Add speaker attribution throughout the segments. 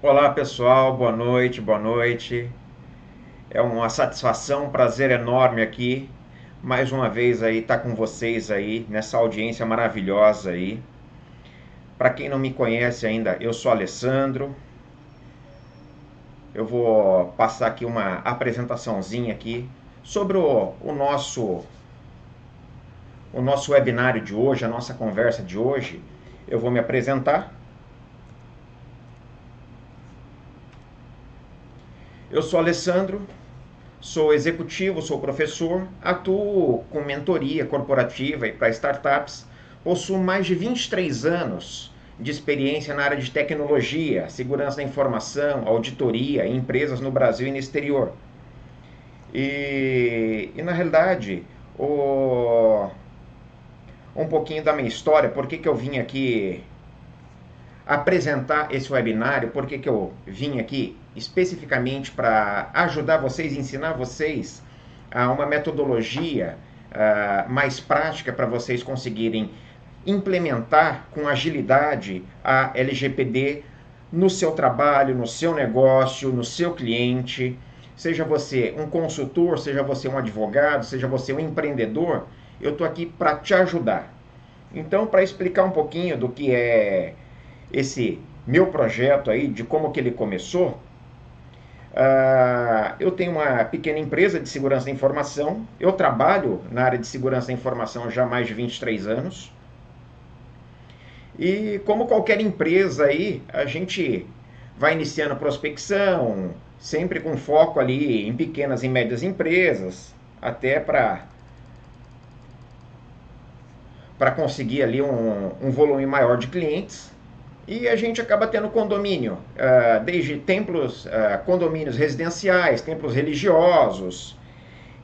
Speaker 1: Olá pessoal, boa noite, boa noite. É uma satisfação, um prazer enorme aqui, mais uma vez aí estar com vocês aí nessa audiência maravilhosa aí. Para quem não me conhece ainda, eu sou Alessandro. Eu vou passar aqui uma apresentaçãozinha aqui sobre o nosso webinário de hoje, a nossa conversa de hoje. Eu vou me apresentar. Eu sou Alessandro, sou executivo, sou professor, atuo com mentoria corporativa e para startups, possuo mais de 23 anos de experiência na área de tecnologia, segurança da informação, auditoria em empresas no Brasil e no exterior. E na realidade, o, um pouquinho da minha história, por que eu vim aqui apresentar esse webinário, por que eu vim aqui especificamente para ajudar vocês, ensinar vocês uma metodologia mais prática para vocês conseguirem implementar com agilidade a LGPD no seu trabalho, no seu negócio, no seu cliente. Seja você um consultor, seja você um advogado, seja você um empreendedor, eu estou aqui para te ajudar. Então, para explicar um pouquinho do que é esse meu projeto aí, de como que ele começou, eu tenho uma pequena empresa de segurança da informação. Eu trabalho na área de segurança da informação já há mais de 23 anos. E como qualquer empresa aí, a gente vai iniciando a prospecção, sempre com foco ali em pequenas e médias empresas, até para conseguir ali um volume maior de clientes. E a gente acaba tendo condomínio, desde templos, condomínios residenciais, templos religiosos.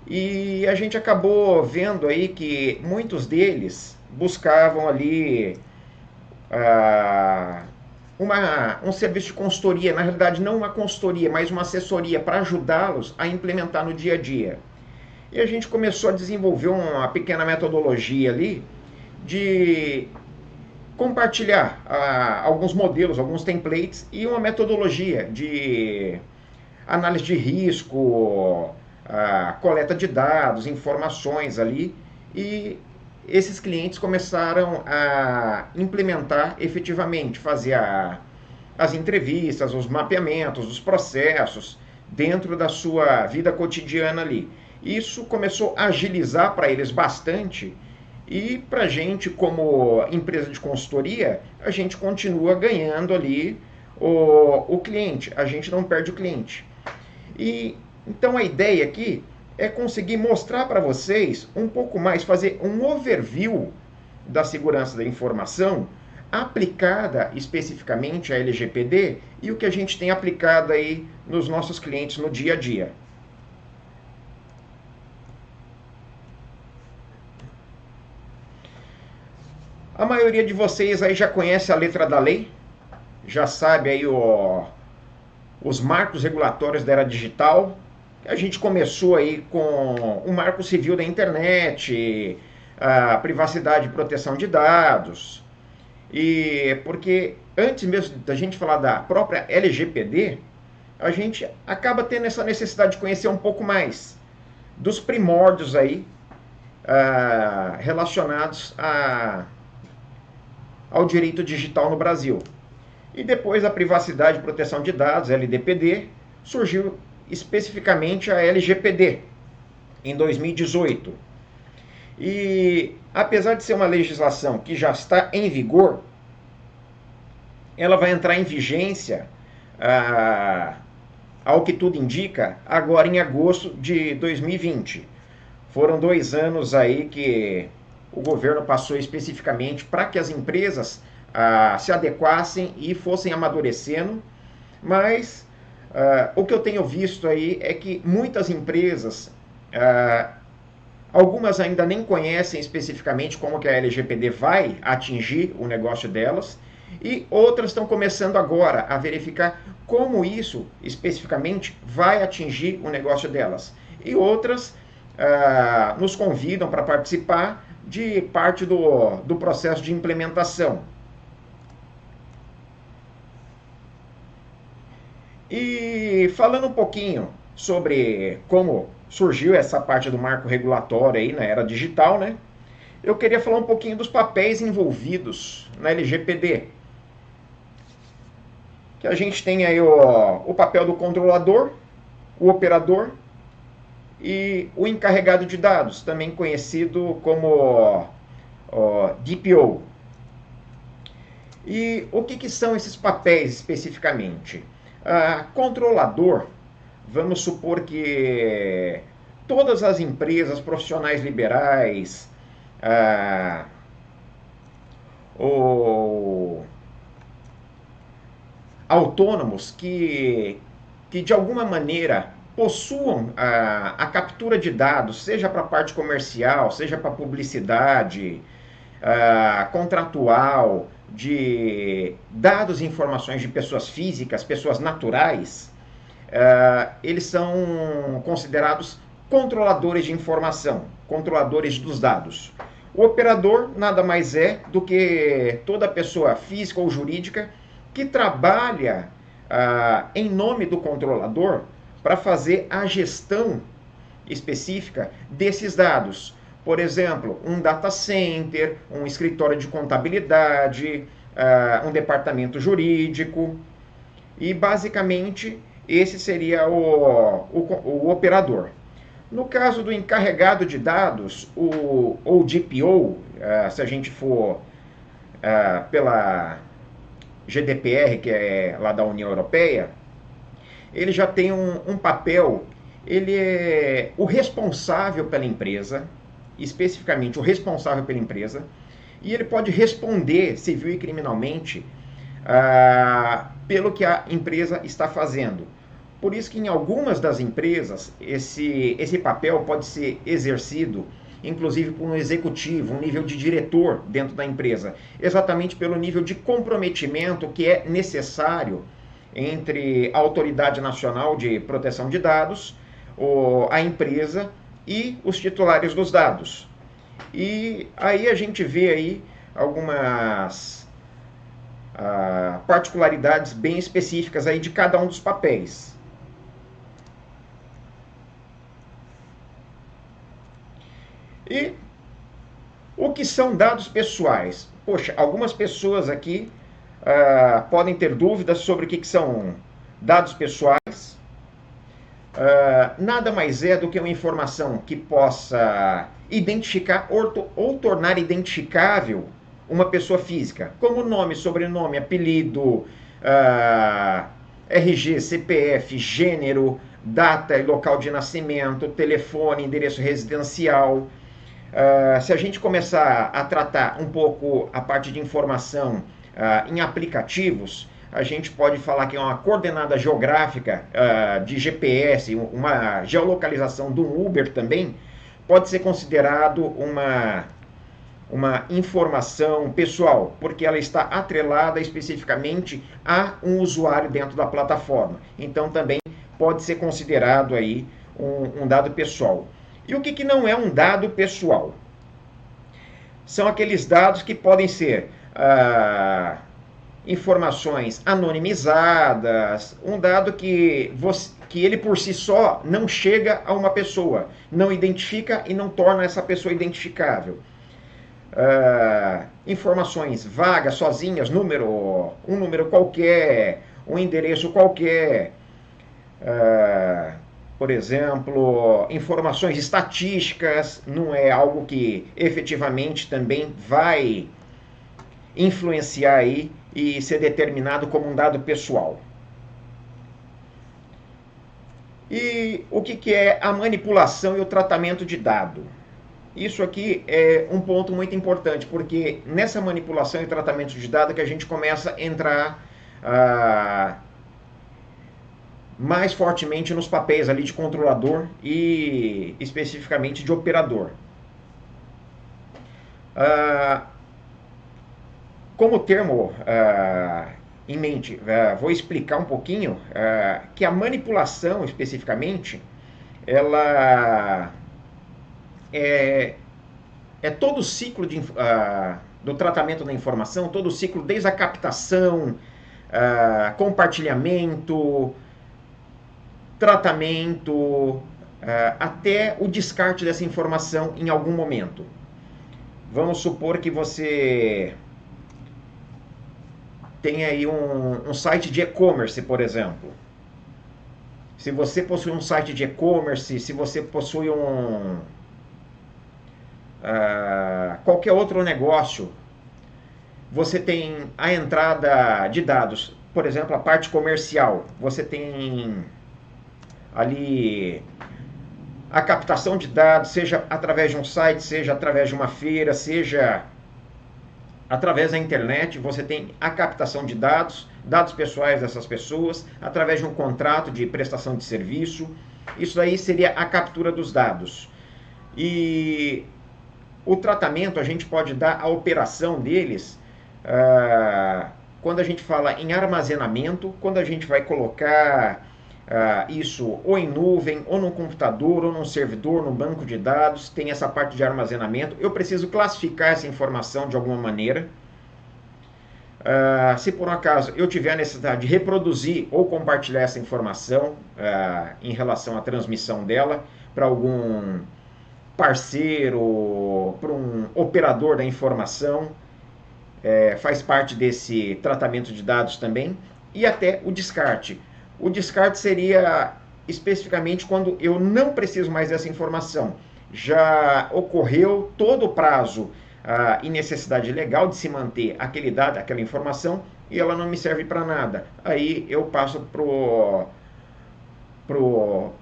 Speaker 1: E a gente acabou vendo aí que muitos deles buscavam ali um serviço de consultoria, na realidade não uma consultoria, mas uma assessoria para ajudá-los a implementar no dia a dia. E a gente começou a desenvolver uma pequena metodologia ali de compartilhar alguns modelos, alguns templates e uma metodologia de análise de risco, coleta de dados, informações ali, e esses clientes começaram a implementar efetivamente, fazer as entrevistas, os mapeamentos, os processos dentro da sua vida cotidiana ali. Isso começou a agilizar para eles bastante. E para a gente, como empresa de consultoria, a gente continua ganhando ali o cliente, a gente não perde o cliente. E então a ideia aqui é conseguir mostrar para vocês um pouco mais, fazer um overview da segurança da informação aplicada especificamente à LGPD e o que a gente tem aplicado aí nos nossos clientes no dia a dia. A maioria de vocês aí já conhece a letra da lei, já sabe aí os marcos regulatórios da era digital. A gente começou aí com o Marco Civil da Internet, a privacidade e proteção de dados. E porque antes mesmo da gente falar da própria LGPD, a gente acaba tendo essa necessidade de conhecer um pouco mais dos primórdios aí relacionados ao direito digital no Brasil. E depois da privacidade e proteção de dados, LDPD, surgiu especificamente a LGPD, em 2018. E apesar de ser uma legislação que já está em vigor, ela vai entrar em vigência, ao que tudo indica, agora em agosto de 2020. Foram 2 anos aí que o governo passou especificamente para que as empresas se adequassem e fossem amadurecendo, mas o que eu tenho visto aí é que muitas empresas, algumas ainda nem conhecem especificamente como que a LGPD vai atingir o negócio delas, e outras estão começando agora a verificar como isso especificamente vai atingir o negócio delas. E outras nos convidam para participar de parte do processo de implementação. E falando um pouquinho sobre como surgiu essa parte do marco regulatório aí na era digital, né? Eu queria falar um pouquinho dos papéis envolvidos na LGPD. Que a gente tem aí o papel do controlador, o operador e o encarregado de dados, também conhecido como DPO. E o que são esses papéis especificamente? Controlador, vamos supor que todas as empresas profissionais liberais ou autônomos que de alguma maneira possuam a captura de dados, seja para a parte comercial, seja para publicidade, contratual, de dados e informações de pessoas físicas, pessoas naturais, eles são considerados controladores de informação, controladores dos dados. O operador nada mais é do que toda pessoa física ou jurídica que trabalha em nome do controlador para fazer a gestão específica desses dados. Por exemplo, um data center, um escritório de contabilidade, um departamento jurídico. E basicamente esse seria o operador. No caso do encarregado de dados, ou DPO, se a gente for pela GDPR, que é lá da União Europeia, ele já tem um papel, ele é o responsável pela empresa, especificamente o responsável pela empresa, e ele pode responder civil e criminalmente pelo que a empresa está fazendo. Por isso que em algumas das empresas esse papel pode ser exercido, inclusive por um executivo, um nível de diretor dentro da empresa, exatamente pelo nível de comprometimento que é necessário entre a Autoridade Nacional de Proteção de Dados, a empresa e os titulares dos dados. E aí a gente vê aí algumas particularidades bem específicas aí de cada um dos papéis. E o que são dados pessoais? Poxa, algumas pessoas aqui podem ter dúvidas sobre o que são dados pessoais. Nada mais é do que uma informação que possa identificar ou tornar identificável uma pessoa física, como nome, sobrenome, apelido, RG, CPF, gênero, data e local de nascimento, telefone, endereço residencial. Se a gente começar a tratar um pouco a parte de informação em aplicativos, a gente pode falar que é uma coordenada geográfica de GPS, uma geolocalização do Uber também, pode ser considerado uma informação pessoal, porque ela está atrelada especificamente a um usuário dentro da plataforma. Então também pode ser considerado aí um dado pessoal. E o que não é um dado pessoal? São aqueles dados que podem ser informações anonimizadas, um dado que ele por si só não chega a uma pessoa, não identifica e não torna essa pessoa identificável. Informações vagas, sozinhas, um número qualquer, um endereço qualquer, por exemplo, informações estatísticas, não é algo que efetivamente também vai influenciar aí e ser determinado como um dado pessoal. E o que é a manipulação e o tratamento de dado? Isso aqui é um ponto muito importante, porque nessa manipulação e tratamento de dado que a gente começa a entrar mais fortemente nos papéis ali de controlador e especificamente de operador. Como termo em mente, vou explicar um pouquinho que a manipulação especificamente, ela é todo o ciclo do tratamento da informação, todo o ciclo desde a captação, compartilhamento, tratamento, até o descarte dessa informação em algum momento. Vamos supor que você tem aí um site de e-commerce, por exemplo. Se você possui um site de e-commerce, se você possui qualquer outro negócio, você tem a entrada de dados, por exemplo, a parte comercial. Você tem ali a captação de dados, seja através de um site, seja através de uma feira, seja através da internet. Você tem a captação de dados, dados pessoais dessas pessoas, através de um contrato de prestação de serviço. Isso aí seria a captura dos dados. E o tratamento, a gente pode dar a operação deles quando a gente fala em armazenamento, quando a gente vai colocar isso ou em nuvem, ou num computador, ou num servidor, num banco de dados, tem essa parte de armazenamento. Eu preciso classificar essa informação de alguma maneira. Se por um acaso eu tiver a necessidade de reproduzir ou compartilhar essa informação em relação à transmissão dela para algum parceiro, para um operador da informação, faz parte desse tratamento de dados também, e até o descarte. O descarte seria especificamente quando eu não preciso mais dessa informação. Já ocorreu todo o prazo e necessidade legal de se manter aquele dado, aquela informação, e ela não me serve para nada. Aí eu passo pro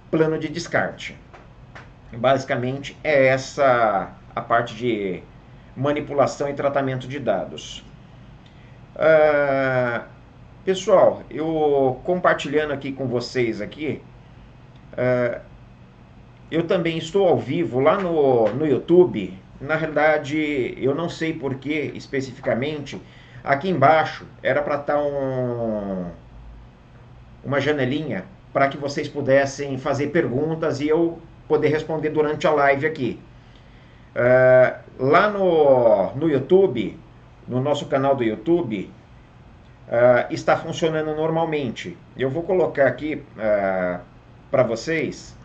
Speaker 1: plano de descarte. Basicamente é essa a parte de manipulação e tratamento de dados. Pessoal, eu compartilhando aqui com vocês aqui, eu também estou ao vivo lá no YouTube. Na realidade, eu não sei por que especificamente. Aqui embaixo era para estar uma janelinha para que vocês pudessem fazer perguntas e eu poder responder durante a live aqui. Lá no YouTube, no nosso canal do YouTube, está funcionando normalmente. Eu vou colocar aqui para vocês.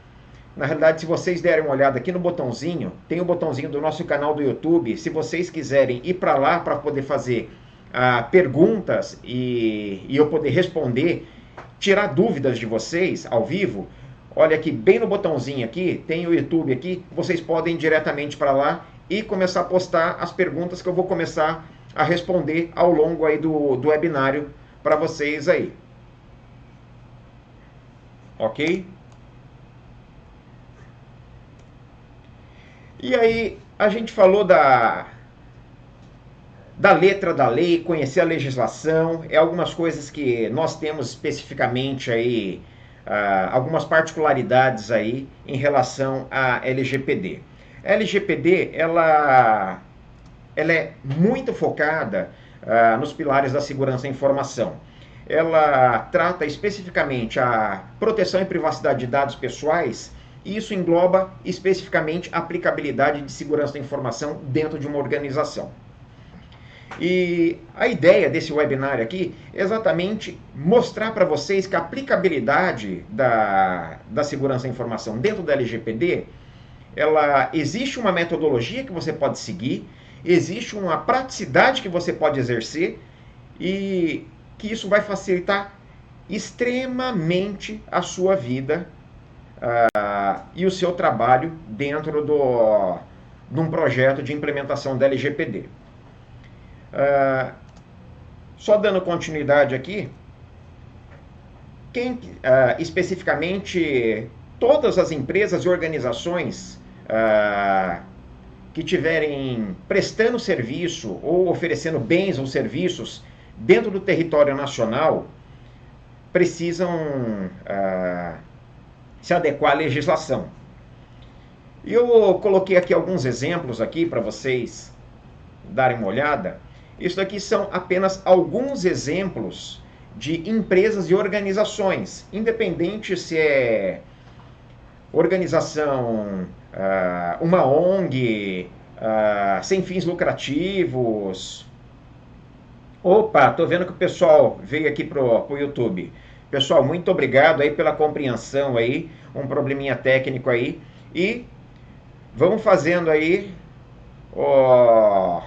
Speaker 1: Na realidade, se vocês derem uma olhada aqui no botãozinho, tem o botãozinho do nosso canal do YouTube. Se vocês quiserem ir para lá para poder fazer perguntas e eu poder responder, tirar dúvidas de vocês ao vivo, olha aqui, bem no botãozinho aqui, tem o YouTube aqui, vocês podem ir diretamente para lá e começar a postar as perguntas que eu vou começar a responder ao longo aí do webinário para vocês aí. Ok? E aí, a gente falou da letra da lei, conhecer a legislação, algumas coisas que nós temos especificamente aí, algumas particularidades aí em relação à LGPD. A LGPD, ela é muito focada nos pilares da segurança da informação. Ela trata especificamente a proteção e privacidade de dados pessoais, e isso engloba especificamente a aplicabilidade de segurança da informação dentro de uma organização. E a ideia desse webinar aqui é exatamente mostrar para vocês que a aplicabilidade da segurança da informação dentro da LGPD, existe uma metodologia que você pode seguir, existe uma praticidade que você pode exercer e que isso vai facilitar extremamente a sua vida e o seu trabalho dentro de um projeto de implementação da LGPD. Só dando continuidade aqui, especificamente todas as empresas e organizações que estiverem prestando serviço ou oferecendo bens ou serviços dentro do território nacional precisam se adequar à legislação. E eu coloquei aqui alguns exemplos aqui para vocês darem uma olhada. Isso daqui são apenas alguns exemplos de empresas e organizações, independente se é organização, uma ONG, sem fins lucrativos. Opa, tô vendo que o pessoal veio aqui pro YouTube. Pessoal, muito obrigado aí pela compreensão aí, um probleminha técnico aí, e vamos fazendo aí ó,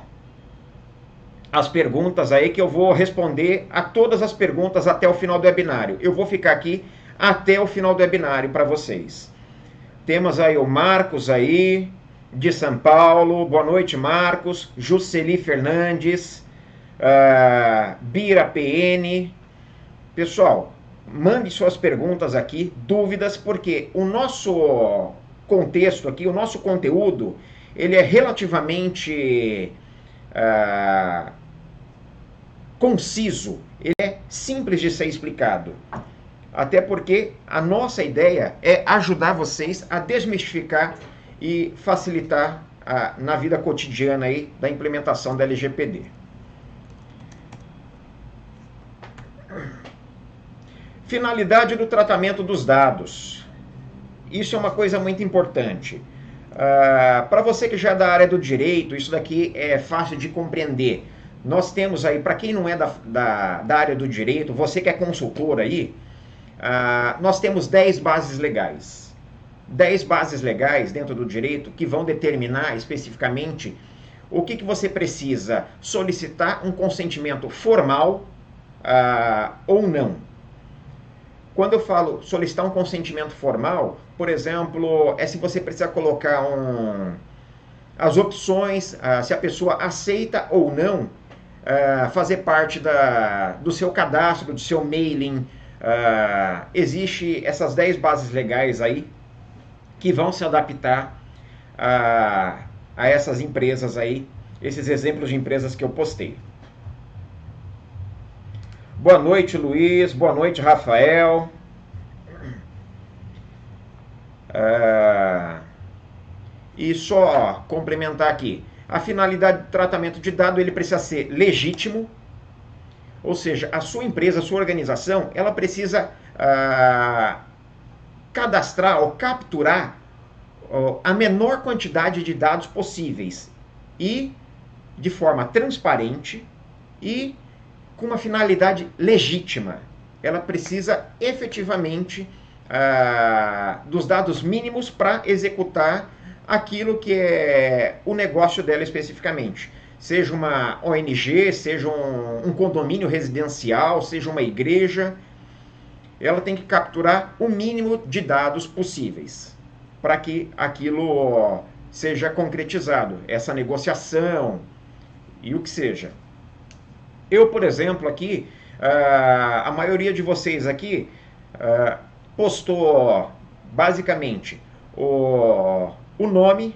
Speaker 1: as perguntas aí, que eu vou responder a todas as perguntas até o final do webinário. Eu vou ficar aqui até o final do webinário para vocês. Temos aí o Marcos aí, de São Paulo. Boa noite, Marcos. Jusceli Fernandes, Bira PN. Pessoal, mande suas perguntas aqui, dúvidas, porque o nosso contexto aqui, o nosso conteúdo, ele é relativamente conciso, ele é simples de ser explicado. Até porque a nossa ideia é ajudar vocês a desmistificar e facilitar na vida cotidiana aí da implementação da LGPD. Finalidade do tratamento dos dados. Isso é uma coisa muito importante. Para você que já é da área do direito, isso daqui é fácil de compreender. Nós temos aí, para quem não é da área do direito, você que é consultor aí, nós temos 10 bases legais. 10 bases legais dentro do direito que vão determinar especificamente o que você precisa solicitar um consentimento formal ou não. Quando eu falo solicitar um consentimento formal, por exemplo, é se você precisa colocar as opções, se a pessoa aceita ou não fazer parte do seu cadastro, do seu mailing. Existe essas 10 bases legais aí que vão se adaptar a essas empresas aí, esses exemplos de empresas que eu postei. Boa noite, Luiz. Boa noite, Rafael. E só complementar aqui. A finalidade do tratamento de dado, ele precisa ser legítimo. Ou seja, a sua empresa, a sua organização, ela precisa cadastrar ou capturar a menor quantidade de dados possíveis. E de forma transparente e com uma finalidade legítima. Ela precisa efetivamente dos dados mínimos para executar aquilo que é o negócio dela especificamente. Seja uma ONG, seja um condomínio residencial, seja uma igreja, ela tem que capturar o mínimo de dados possíveis para que aquilo seja concretizado, essa negociação e o que seja. Eu, por exemplo, aqui, a maioria de vocês aqui postou basicamente o nome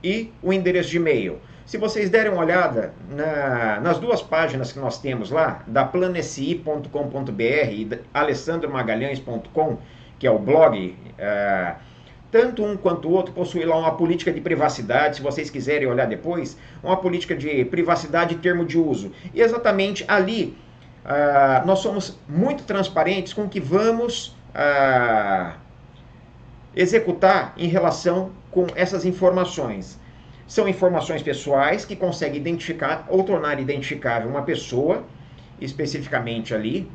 Speaker 1: e o endereço de e-mail. Se vocês derem uma olhada nas duas páginas que nós temos lá, da planesi.com.br e alessandromagalhães.com, que é o blog, tanto um quanto o outro possui lá uma política de privacidade, se vocês quiserem olhar depois, uma política de privacidade e termo de uso. E exatamente ali, nós somos muito transparentes com o que vamos executar em relação com essas informações. São informações pessoais que conseguem identificar ou tornar identificável uma pessoa, especificamente ali,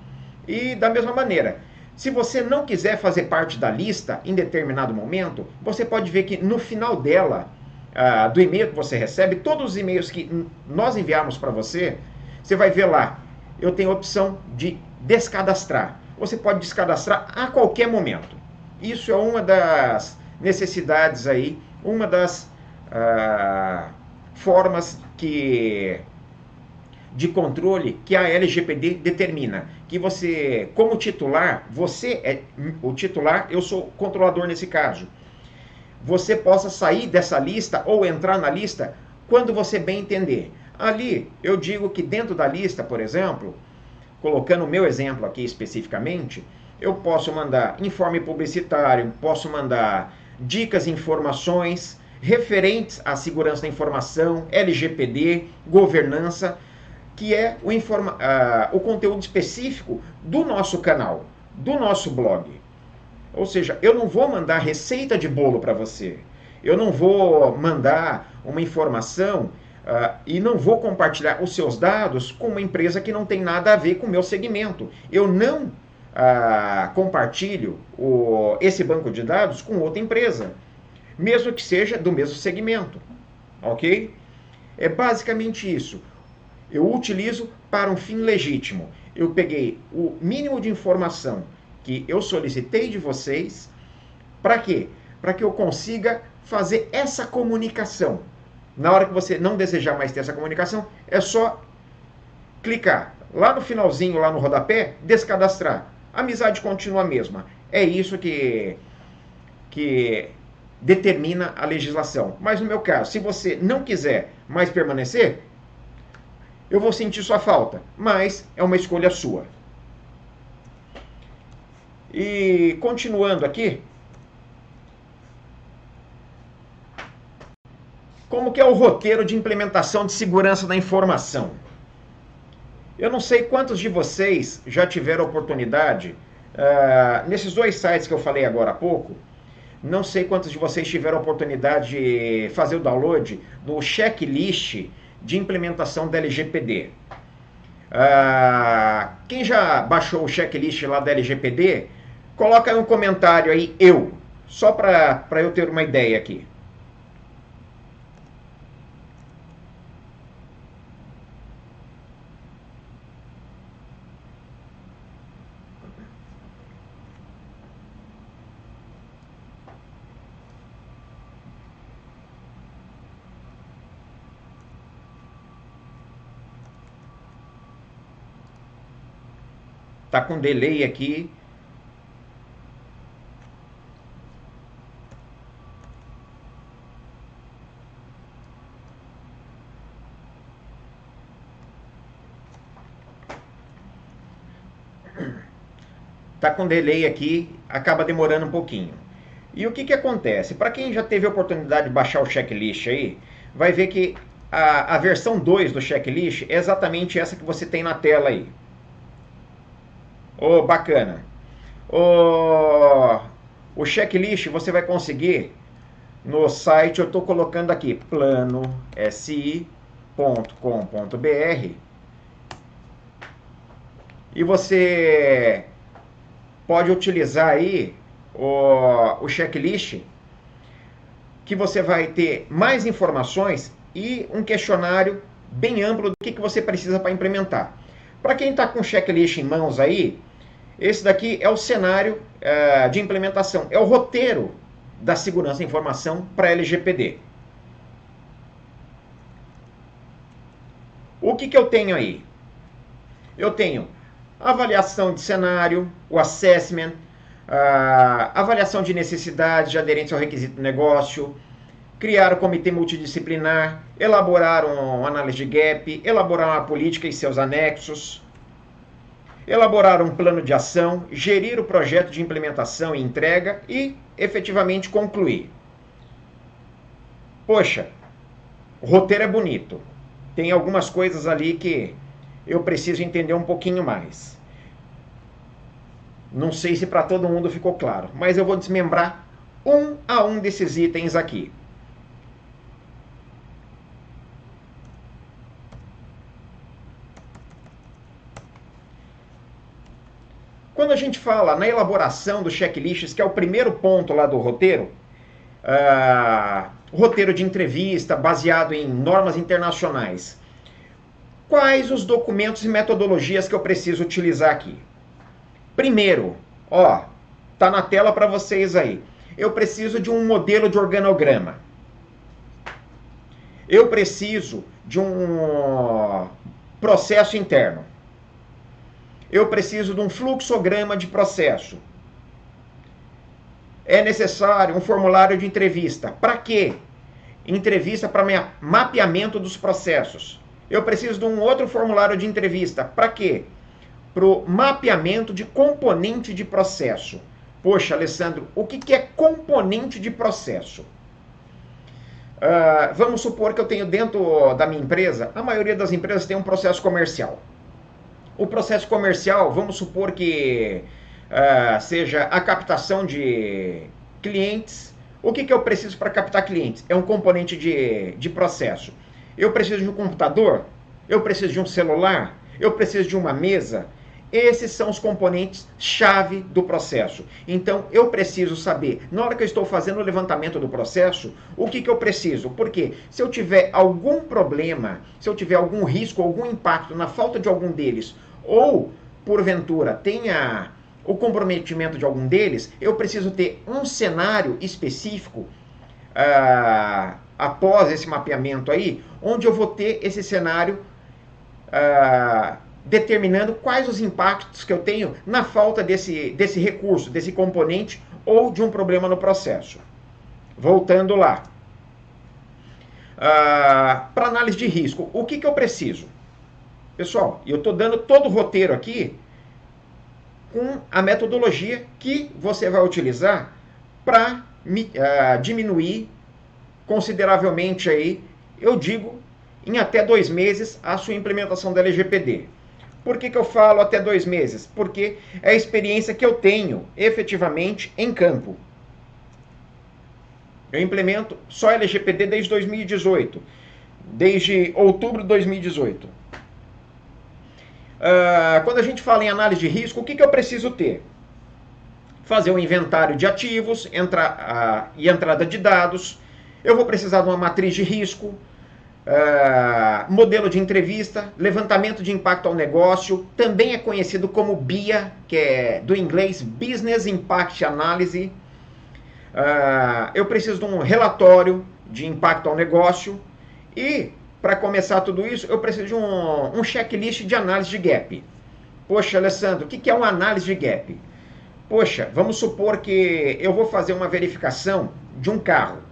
Speaker 1: e da mesma maneira, se você não quiser fazer parte da lista em determinado momento, você pode ver que no final dela, do e-mail que você recebe, todos os e-mails que nós enviamos para você, você vai ver lá, eu tenho a opção de descadastrar. Você pode descadastrar a qualquer momento. Isso é uma das necessidades aí, uma das formas de controle que a LGPD determina. Que você, como titular, você é o titular, eu sou controlador nesse caso. Você possa sair dessa lista ou entrar na lista quando você bem entender. Ali, eu digo que dentro da lista, por exemplo, colocando o meu exemplo aqui especificamente, eu posso mandar informe publicitário, posso mandar dicas e informações referentes à segurança da informação, LGPD, governança, que é o conteúdo específico do nosso canal, do nosso blog. Ou seja, eu não vou mandar receita de bolo para você, eu não vou mandar uma informação e não vou compartilhar os seus dados com uma empresa que não tem nada a ver com o meu segmento. Eu não compartilho esse banco de dados com outra empresa, mesmo que seja do mesmo segmento, ok? É basicamente isso. Eu utilizo para um fim legítimo. Eu peguei o mínimo de informação que eu solicitei de vocês. Para quê? Para que eu consiga fazer essa comunicação. Na hora que você não desejar mais ter essa comunicação, é só clicar lá no finalzinho, lá no rodapé, descadastrar. A amizade continua a mesma. É isso que determina a legislação. Mas no meu caso, se você não quiser mais permanecer, eu vou sentir sua falta, mas é uma escolha sua. E continuando aqui, como que é o roteiro de implementação de segurança da informação? Eu não sei quantos de vocês já tiveram oportunidade, nesses dois sites que eu falei agora há pouco, não sei quantos de vocês tiveram oportunidade de fazer o download do checklist de implementação da LGPD. Quem já baixou o checklist lá da LGPD, coloca aí um comentário aí, só para eu ter uma ideia aqui. Tá com delay aqui. Tá com delay aqui, acaba demorando um pouquinho. E o que acontece? Para quem já teve a oportunidade de baixar o checklist aí, vai ver que a versão 2 do checklist é exatamente essa que você tem na tela aí. Bacana. O checklist você vai conseguir no site, eu estou colocando aqui, planosi.com.br, e você pode utilizar aí o checklist, que você vai ter mais informações e um questionário bem amplo do que você precisa para implementar. Para quem está com o checklist em mãos aí, esse daqui é o cenário de implementação, é o roteiro da segurança da informação para LGPD. O que eu tenho aí? Eu tenho avaliação de cenário, o assessment, avaliação de necessidades de aderência ao requisito do negócio, criar o comitê multidisciplinar, elaborar uma análise de gap, elaborar uma política e seus anexos, elaborar um plano de ação, gerir o projeto de implementação e entrega e, efetivamente, concluir. Poxa, o roteiro é bonito. Tem algumas coisas ali que eu preciso entender um pouquinho mais. Não sei se para todo mundo ficou claro, mas eu vou desmembrar um a um desses itens aqui. Quando a gente fala na elaboração dos checklists, que é o primeiro ponto lá do roteiro, roteiro de entrevista baseado em normas internacionais, quais os documentos e metodologias que eu preciso utilizar aqui? Primeiro, tá na tela para vocês aí. Eu preciso de um modelo de organograma. Eu preciso de um processo interno. Eu preciso de um fluxograma de processo. É necessário um formulário de entrevista. Para quê? Entrevista para mapeamento dos processos. Eu preciso de um outro formulário de entrevista. Para quê? Para o mapeamento de componente de processo. Poxa, Alessandro, o que é componente de processo? Vamos supor que eu tenho dentro da minha empresa, a maioria das empresas tem um processo comercial. O processo comercial, vamos supor que seja a captação de clientes. O que eu preciso para captar clientes? É um componente de processo. Eu preciso de um computador? Eu preciso de um celular? Eu preciso de uma mesa? Esses são os componentes-chave do processo. Então, eu preciso saber, na hora que eu estou fazendo o levantamento do processo, o que eu preciso. Porque se eu tiver algum problema, se eu tiver algum risco, algum impacto na falta de algum deles, ou, porventura, tenha o comprometimento de algum deles, eu preciso ter um cenário específico após esse mapeamento aí, onde eu vou ter esse cenário determinando quais os impactos que eu tenho na falta desse recurso, desse componente ou de um problema no processo. Voltando lá. Para análise de risco, o que eu preciso? Pessoal, eu estou dando todo o roteiro aqui com a metodologia que você vai utilizar para diminuir consideravelmente aí, eu digo, em até 2 meses, a sua implementação da LGPD. Por que eu falo até 2 meses? Porque é a experiência que eu tenho efetivamente em campo. Eu implemento só LGPD desde 2018, desde outubro de 2018. Quando a gente fala em análise de risco, o que eu preciso ter? Fazer um inventário de ativos e entrada de dados. Eu vou precisar de uma matriz de risco, modelo de entrevista, levantamento de impacto ao negócio, também é conhecido como BIA, que é do inglês Business Impact Analysis. Eu preciso de um relatório de impacto ao negócio e, para começar tudo isso, eu preciso de um checklist de análise de gap. Poxa, Alessandro, o que é uma análise de gap? Poxa, vamos supor que eu vou fazer uma verificação de um carro.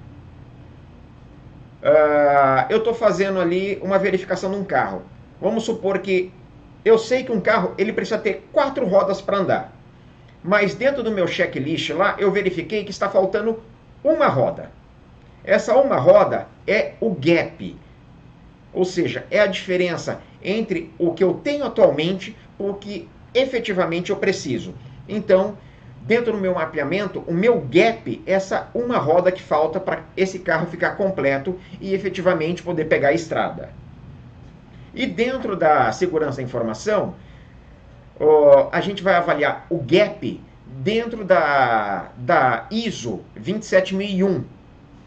Speaker 1: Eu estou fazendo ali uma verificação de um carro. Vamos supor que eu sei que um carro ele precisa ter 4 rodas para andar. Mas dentro do meu checklist lá, eu verifiquei que está faltando uma roda. Essa uma roda é o gap. Ou seja, é a diferença entre o que eu tenho atualmente e o que efetivamente eu preciso. Então, dentro do meu mapeamento, o meu gap é essa uma roda que falta para esse carro ficar completo e efetivamente poder pegar a estrada. E dentro da segurança da informação, a gente vai avaliar o gap dentro da ISO 27001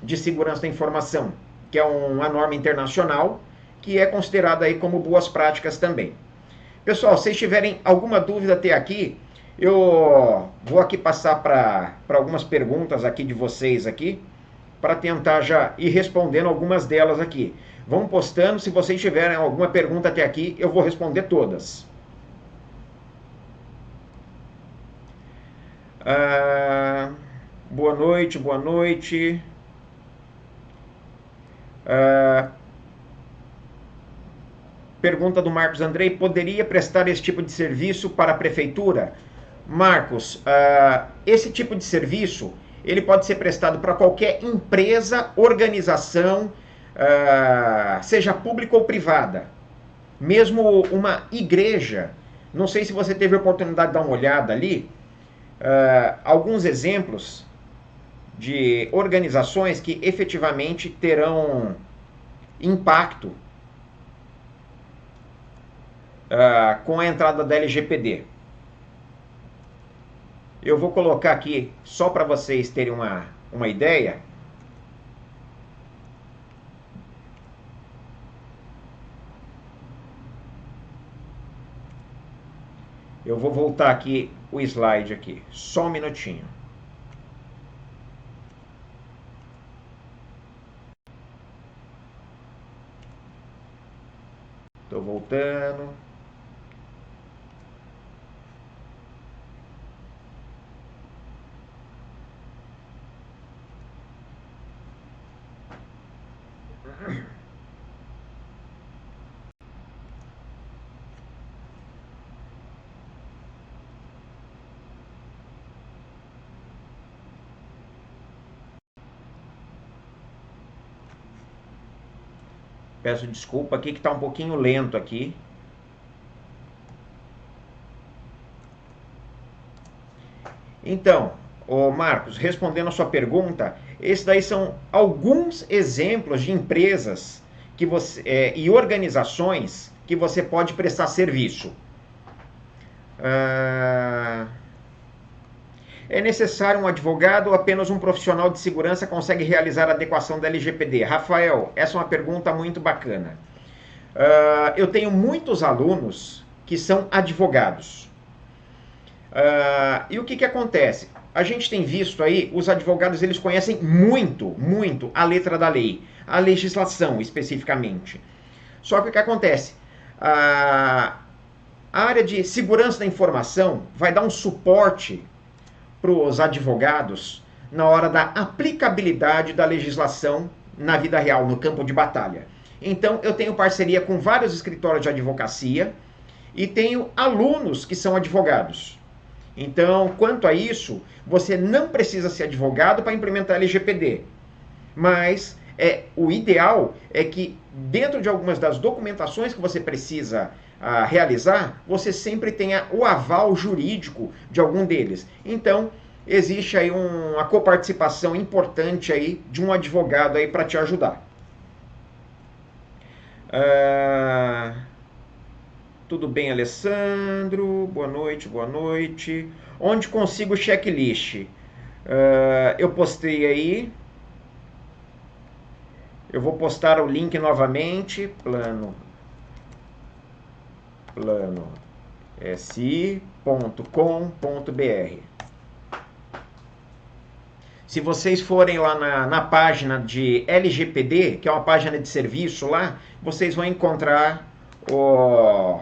Speaker 1: de segurança da informação, que é uma norma internacional que é considerada aí como boas práticas também. Pessoal, se vocês tiverem alguma dúvida até aqui, eu vou aqui passar para algumas perguntas aqui de vocês aqui, para tentar já ir respondendo algumas delas aqui. Vão postando, se vocês tiverem alguma pergunta até aqui, eu vou responder todas. Boa noite, boa noite. Pergunta do Marcos Andrei: poderia prestar esse tipo de serviço para a prefeitura? Marcos, esse tipo de serviço ele pode ser prestado para qualquer empresa, organização, seja pública ou privada. Mesmo uma igreja. Não sei se você teve a oportunidade de dar uma olhada ali. Alguns exemplos de organizações que efetivamente terão impacto com a entrada da LGPD. Eu vou colocar aqui, só para vocês terem uma ideia. Eu vou voltar aqui o slide aqui, só um minutinho. Estou voltando. Peço desculpa aqui que está um pouquinho lento aqui. Então, Marcos, respondendo a sua pergunta, esses daí são alguns exemplos de empresas que você, e organizações que você pode prestar serviço. Ah, é necessário um advogado ou apenas um profissional de segurança consegue realizar a adequação da LGPD? Rafael, essa é uma pergunta muito bacana. Eu tenho muitos alunos que são advogados. E o que acontece? A gente tem visto aí, os advogados eles conhecem muito a letra da lei, a legislação especificamente. Só que o que acontece? A área de segurança da informação vai dar um suporte para os advogados na hora da aplicabilidade da legislação na vida real, no campo de batalha. Então, eu tenho parceria com vários escritórios de advocacia e tenho alunos que são advogados. Então, quanto a isso, você não precisa ser advogado para implementar a LGPD. Mas o ideal é que, dentro de algumas das documentações que você precisa realizar, você sempre tenha o aval jurídico de algum deles. Então, existe aí uma coparticipação importante aí de um advogado aí para te ajudar. Tudo bem, Alessandro? Boa noite, boa noite. Onde consigo o checklist? Eu postei aí. Eu vou postar o link novamente. Plano si.com.br. Se vocês forem lá na página de LGPD, que é uma página de serviço lá, vocês vão encontrar o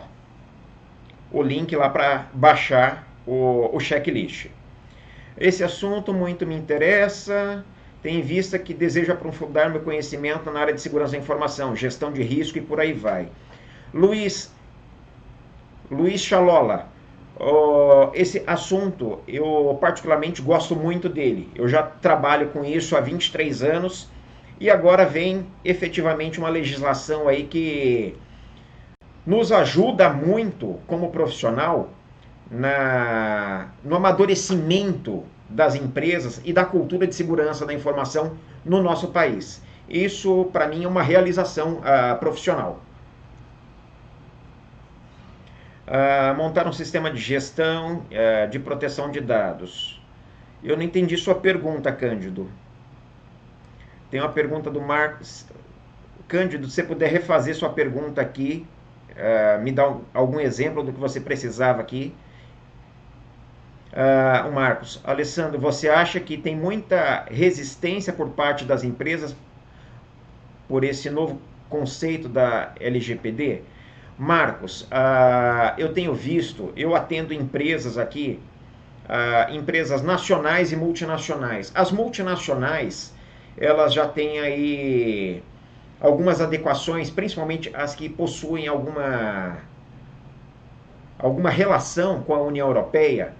Speaker 1: link lá para baixar o checklist. Esse assunto muito me interessa, tendo em vista que desejo aprofundar meu conhecimento na área de segurança da informação, gestão de risco e por aí vai. Luiz Chalola, esse assunto eu particularmente gosto muito dele. Eu já trabalho com isso há 23 anos e agora vem efetivamente uma legislação aí que nos ajuda muito como profissional no amadurecimento das empresas e da cultura de segurança da informação no nosso país. Isso, para mim, é uma realização profissional. Montar um sistema de gestão de proteção de dados. Eu não entendi sua pergunta, Cândido. Tem uma pergunta do Marcos. Cândido, se você puder refazer sua pergunta aqui, me dá algum exemplo do que você precisava aqui. O Marcos, Alessandro, você acha que tem muita resistência por parte das empresas por esse novo conceito da LGPD? Marcos, eu tenho visto, eu atendo empresas aqui, empresas nacionais e multinacionais. As multinacionais, elas já têm aí algumas adequações, principalmente as que possuem alguma relação com a União Europeia,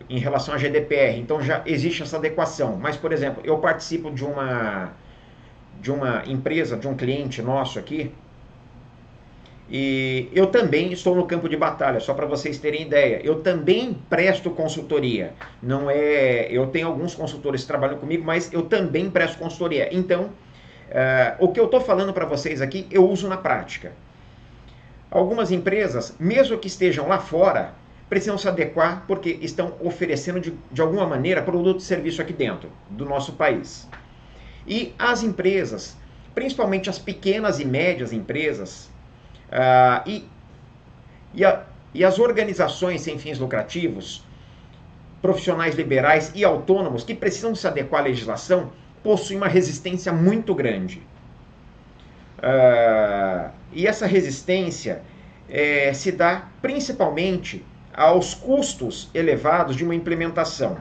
Speaker 1: em relação à GDPR. Então já existe essa adequação. Mas, por exemplo, eu participo de uma empresa, de um cliente nosso aqui, e eu também estou no campo de batalha, só para vocês terem ideia. Eu também presto consultoria. Não é, eu tenho alguns consultores que trabalham comigo, mas eu também presto consultoria. Então, o que eu estou falando para vocês aqui, eu uso na prática. Algumas empresas, mesmo que estejam lá fora, precisam se adequar porque estão oferecendo de alguma maneira produto e serviço aqui dentro do nosso país. E as empresas, principalmente as pequenas e médias empresas, e as organizações sem fins lucrativos, profissionais liberais e autônomos que precisam se adequar à legislação, possuem uma resistência muito grande. E essa resistência se dá principalmente aos custos elevados de uma implementação.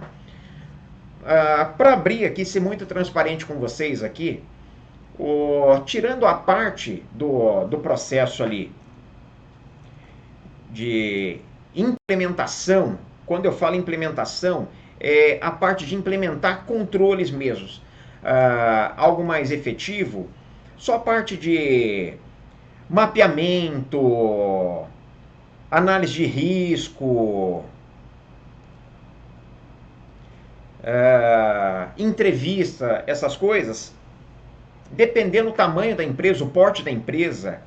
Speaker 1: Para abrir aqui, ser muito transparente com vocês aqui, tirando a parte do processo ali de implementação, quando eu falo implementação, é a parte de implementar controles mesmos, algo mais efetivo, só a parte de mapeamento, análise de risco, entrevista, essas coisas, dependendo do tamanho da empresa, o porte da empresa,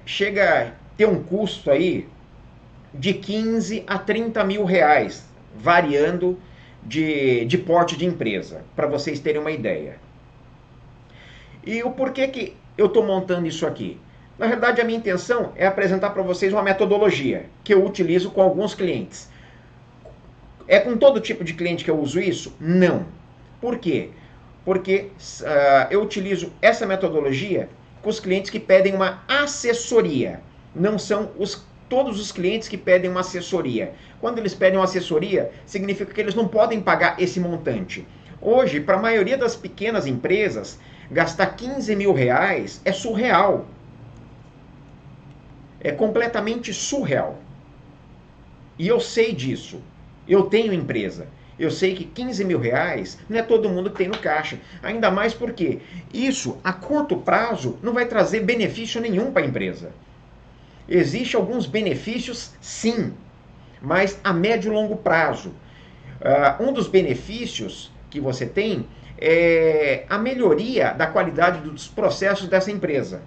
Speaker 1: chega a ter um custo aí de 15 a 30 mil reais, variando de porte de empresa, para vocês terem uma ideia. E o porquê que eu estou montando isso aqui? Na verdade, a minha intenção é apresentar para vocês uma metodologia que eu utilizo com alguns clientes. É com todo tipo de cliente que eu uso isso? Não. Por quê? Porque eu utilizo essa metodologia com os clientes que pedem uma assessoria. Não são todos os clientes que pedem uma assessoria. Quando eles pedem uma assessoria, significa que eles não podem pagar esse montante. Hoje, para a maioria das pequenas empresas, gastar 15 mil reais é surreal. É completamente surreal. E eu sei disso. Eu tenho empresa. Eu sei que 15 mil reais não é todo mundo que tem no caixa. Ainda mais porque isso, a curto prazo, não vai trazer benefício nenhum para a empresa. Existem alguns benefícios, sim, mas a médio e longo prazo. Um dos benefícios que você tem é a melhoria da qualidade dos processos dessa empresa.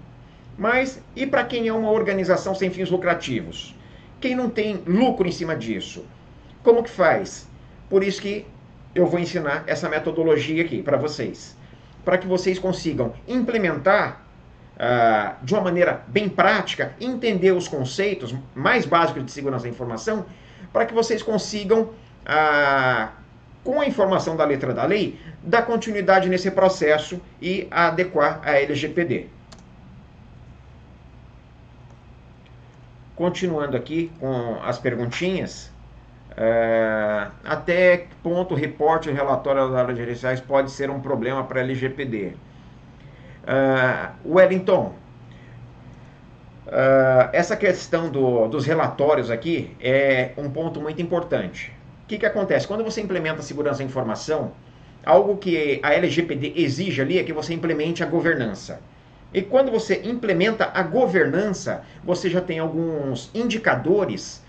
Speaker 1: Mas e para quem é uma organização sem fins lucrativos? Quem não tem lucro em cima disso? Como que faz? Por isso que eu vou ensinar essa metodologia aqui para vocês. Para que vocês consigam implementar de uma maneira bem prática, entender os conceitos mais básicos de segurança da informação, para que vocês consigam, com a informação da letra da lei, dar continuidade nesse processo e adequar a LGPD. Continuando aqui com as perguntinhas, até que ponto o reporte e relatório das áreas gerenciais pode ser um problema para a LGPD? Wellington, essa questão dos relatórios aqui é um ponto muito importante. O que acontece? Quando você implementa a segurança da informação, algo que a LGPD exige ali é que você implemente a governança. E quando você implementa a governança, você já tem alguns indicadores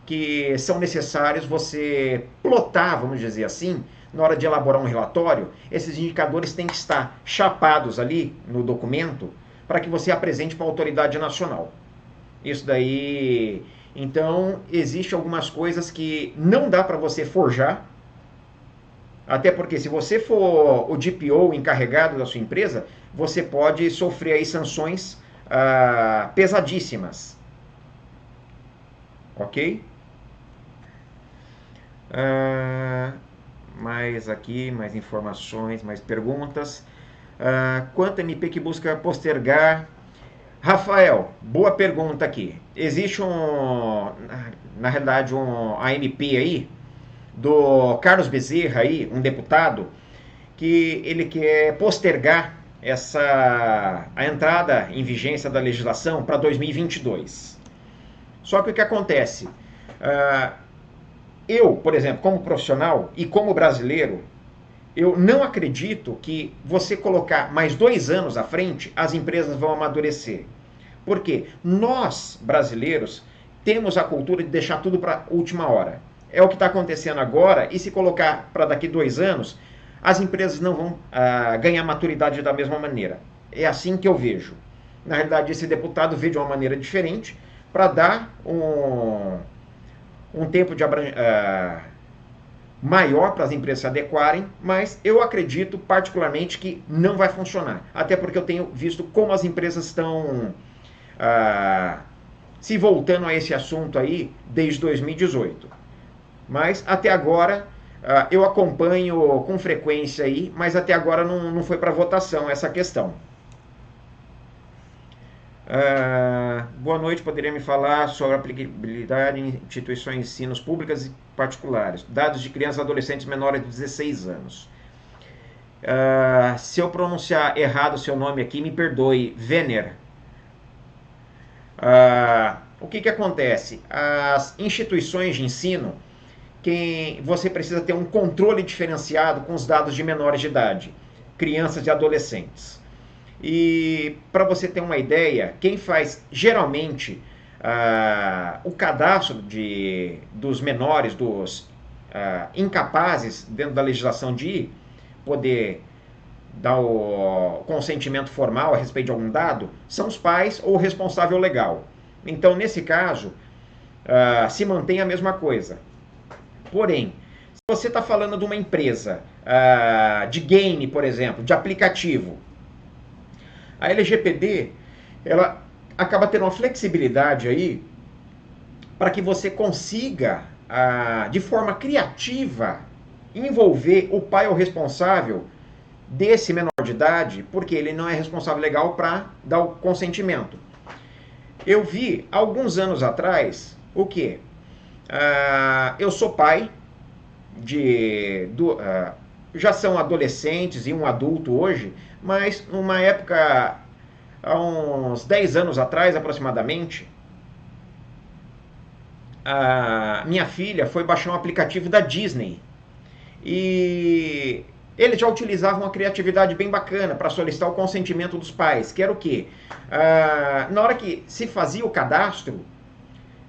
Speaker 1: que são necessários você plotar, vamos dizer assim, na hora de elaborar um relatório. Esses indicadores têm que estar chapados ali no documento para que você apresente para a autoridade nacional. Isso daí... Então, existem algumas coisas que não dá para você forjar, até porque se você for o DPO encarregado da sua empresa, você pode sofrer aí sanções pesadíssimas. Ok? Mais aqui, mais informações, mais perguntas. Quanto MP que busca postergar? Rafael, boa pergunta aqui. Existe na realidade, um AMP aí, do Carlos Bezerra aí, um deputado, que ele quer postergar a entrada em vigência da legislação para 2022. Só que o que acontece? Eu, por exemplo, como profissional e como brasileiro, eu não acredito que você colocar mais 2 anos à frente, as empresas vão amadurecer. Por quê? Nós, brasileiros, temos a cultura de deixar tudo para a última hora. É o que está acontecendo agora, e se colocar para daqui 2 anos, as empresas não vão ganhar maturidade da mesma maneira. É assim que eu vejo. Na realidade, esse deputado vê de uma maneira diferente, para dar um tempo de maior para as empresas se adequarem, mas eu acredito particularmente que não vai funcionar. Até porque eu tenho visto como as empresas estão se voltando a esse assunto aí desde 2018. Mas até agora eu acompanho com frequência aí, mas até agora não foi para votação essa questão. Boa noite, poderia me falar sobre a aplicabilidade em instituições de ensino públicas e particulares, dados de crianças e adolescentes menores de 16 anos. Se eu pronunciar errado o seu nome aqui, me perdoe, Vener. O que acontece? As instituições de ensino, você precisa ter um controle diferenciado com os dados de menores de idade, crianças e adolescentes. E para você ter uma ideia, quem faz geralmente o cadastro dos menores, dos incapazes dentro da legislação de poder dar o consentimento formal a respeito de algum dado, são os pais ou o responsável legal. Então, nesse caso, se mantém a mesma coisa. Porém, se você está falando de uma empresa de game, por exemplo, de aplicativo, a LGPD ela acaba tendo uma flexibilidade aí para que você consiga, de forma criativa, envolver o pai ou responsável desse menor de idade, porque ele não é responsável legal para dar o consentimento. Eu vi, alguns anos atrás, o quê? Eu sou pai já são adolescentes e um adulto hoje, mas numa época, há uns 10 anos atrás aproximadamente, a minha filha foi baixar um aplicativo da Disney. E eles já utilizavam uma criatividade bem bacana para solicitar o consentimento dos pais, que era o quê? Na hora que se fazia o cadastro,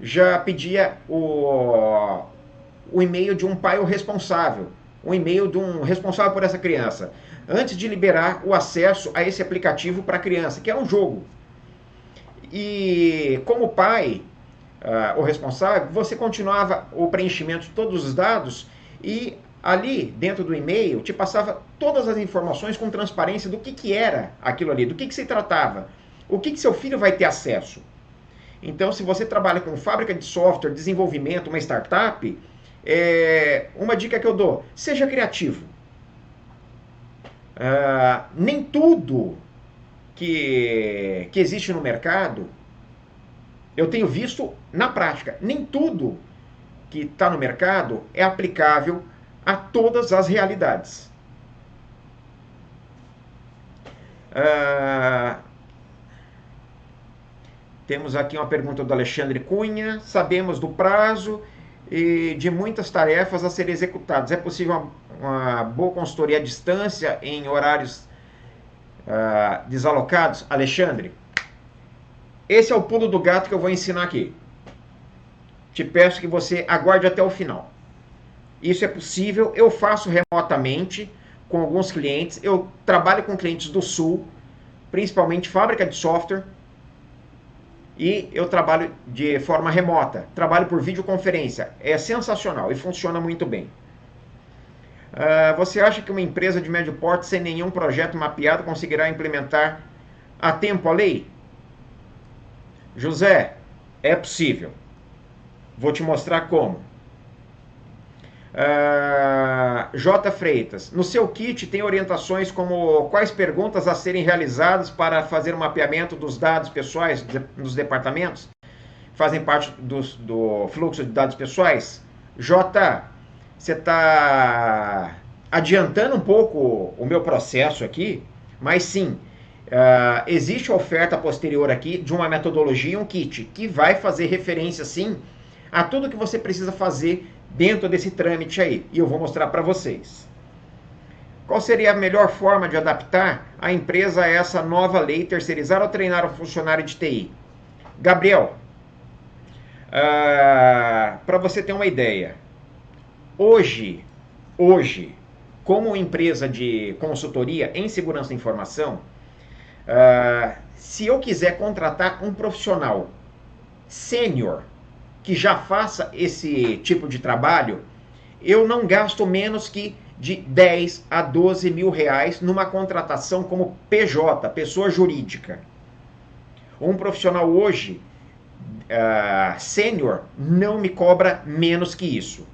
Speaker 1: já pedia o e-mail de um pai ou responsável, o e-mail de um responsável por essa criança, antes de liberar o acesso a esse aplicativo para a criança, que é um jogo. E como pai, o responsável, você continuava o preenchimento de todos os dados e ali, dentro do e-mail, te passava todas as informações com transparência do que era aquilo ali, do que se tratava, o que seu filho vai ter acesso. Então, se você trabalha com fábrica de software, desenvolvimento, uma startup, uma dica que eu dou, seja criativo. Nem tudo que existe no mercado, eu tenho visto na prática, nem tudo que está no mercado é aplicável a todas as realidades. Temos aqui uma pergunta do Alexandre Cunha. Sabemos do prazo e de muitas tarefas a serem executadas. É possível uma boa consultoria à distância em horários desalocados? Alexandre, esse é o pulo do gato que eu vou ensinar aqui. Te peço que você aguarde até o final. Isso é possível, eu faço remotamente com alguns clientes. Eu trabalho com clientes do Sul, principalmente fábrica de software, e eu trabalho de forma remota, trabalho por videoconferência. É sensacional e funciona muito bem. Você acha que uma empresa de médio porte sem nenhum projeto mapeado conseguirá implementar a tempo a lei? José, é possível. Vou te mostrar como. J. Freitas, no seu kit tem orientações como quais perguntas a serem realizadas para fazer o mapeamento dos dados pessoais nos departamentos? Fazem parte do fluxo de dados pessoais? J, você está adiantando um pouco o meu processo aqui, mas sim, existe oferta posterior aqui de uma metodologia, um kit, que vai fazer referência sim a tudo que você precisa fazer dentro desse trâmite aí, e eu vou mostrar para vocês. Qual seria a melhor forma de adaptar a empresa a essa nova lei, terceirizar ou treinar um funcionário de TI? Gabriel, para você ter uma ideia, hoje, como empresa de consultoria em segurança da informação, se eu quiser contratar um profissional sênior que já faça esse tipo de trabalho, eu não gasto menos que de 10 a 12 mil reais numa contratação como PJ, pessoa jurídica. Um profissional hoje, sênior, não me cobra menos que isso.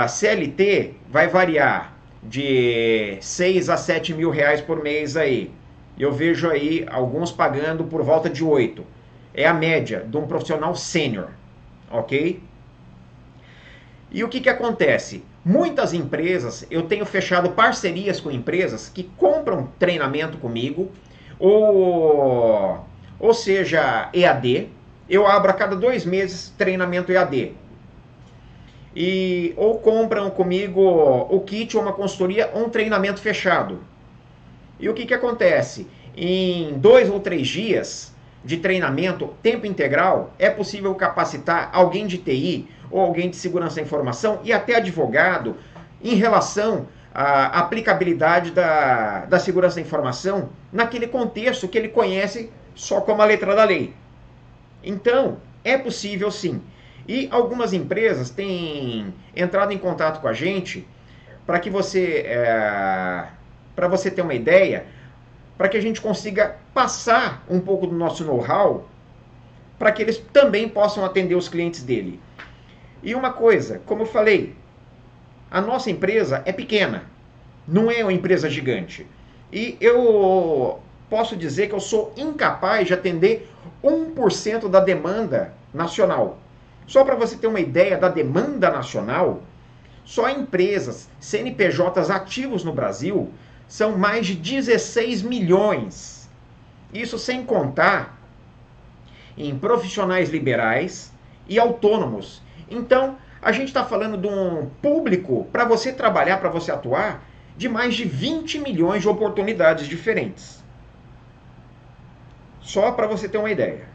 Speaker 1: CLT vai variar de 6 a 7 mil reais por mês aí. Eu vejo aí alguns pagando por volta de 8. É a média de um profissional sênior, ok? E o que acontece? Muitas empresas, eu tenho fechado parcerias com empresas que compram treinamento comigo, ou seja, EAD. Eu abro a cada 2 meses treinamento EAD. Ou compram comigo o kit ou uma consultoria ou um treinamento fechado. E o que acontece? Em 2 ou 3 dias de treinamento, tempo integral, é possível capacitar alguém de TI ou alguém de segurança da informação e até advogado em relação à aplicabilidade da segurança da informação naquele contexto que ele conhece só como a letra da lei. Então, É possível sim. E algumas empresas têm entrado em contato com a gente para que para você ter uma ideia, para que a gente consiga passar um pouco do nosso know-how para que eles também possam atender os clientes dele. E uma coisa, como eu falei, a nossa empresa é pequena, não é uma empresa gigante. E eu posso dizer que eu sou incapaz de atender 1% da demanda nacional. Só para você ter uma ideia da demanda nacional, só empresas, CNPJs ativos no Brasil, são mais de 16 milhões. Isso sem contar em profissionais liberais e autônomos. Então, a gente está falando de um público, para você trabalhar, para você atuar, de mais de 20 milhões de oportunidades diferentes. Só para você ter uma ideia.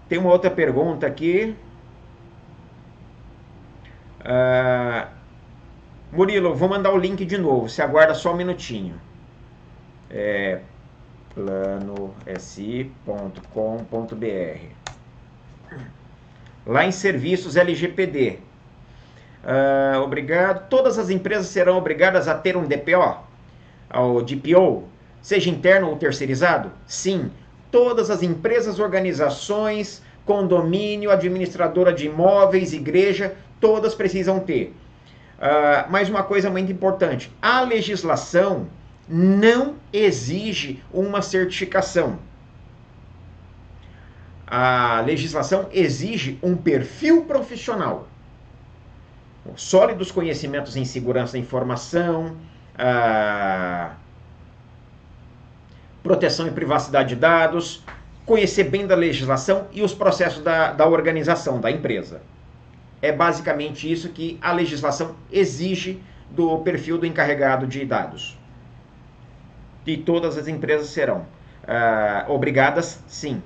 Speaker 1: Tem uma outra pergunta aqui. Murilo, vou mandar o link de novo. Você aguarda só um minutinho. planosi.com.br. Lá em serviços LGPD. Obrigado. Todas as empresas serão obrigadas a ter um DPO, ao DPO, seja interno ou terceirizado? Sim. Todas as empresas, organizações, condomínio, administradora de imóveis, igreja, todas precisam ter. Mas uma coisa muito importante, a legislação não exige uma certificação. A legislação exige um perfil profissional. Sólidos conhecimentos em segurança da informação, proteção e privacidade de dados, conhecer bem da legislação e os processos da organização, da empresa. É basicamente isso que a legislação exige do perfil do encarregado de dados. E todas as empresas serão obrigadas, sim.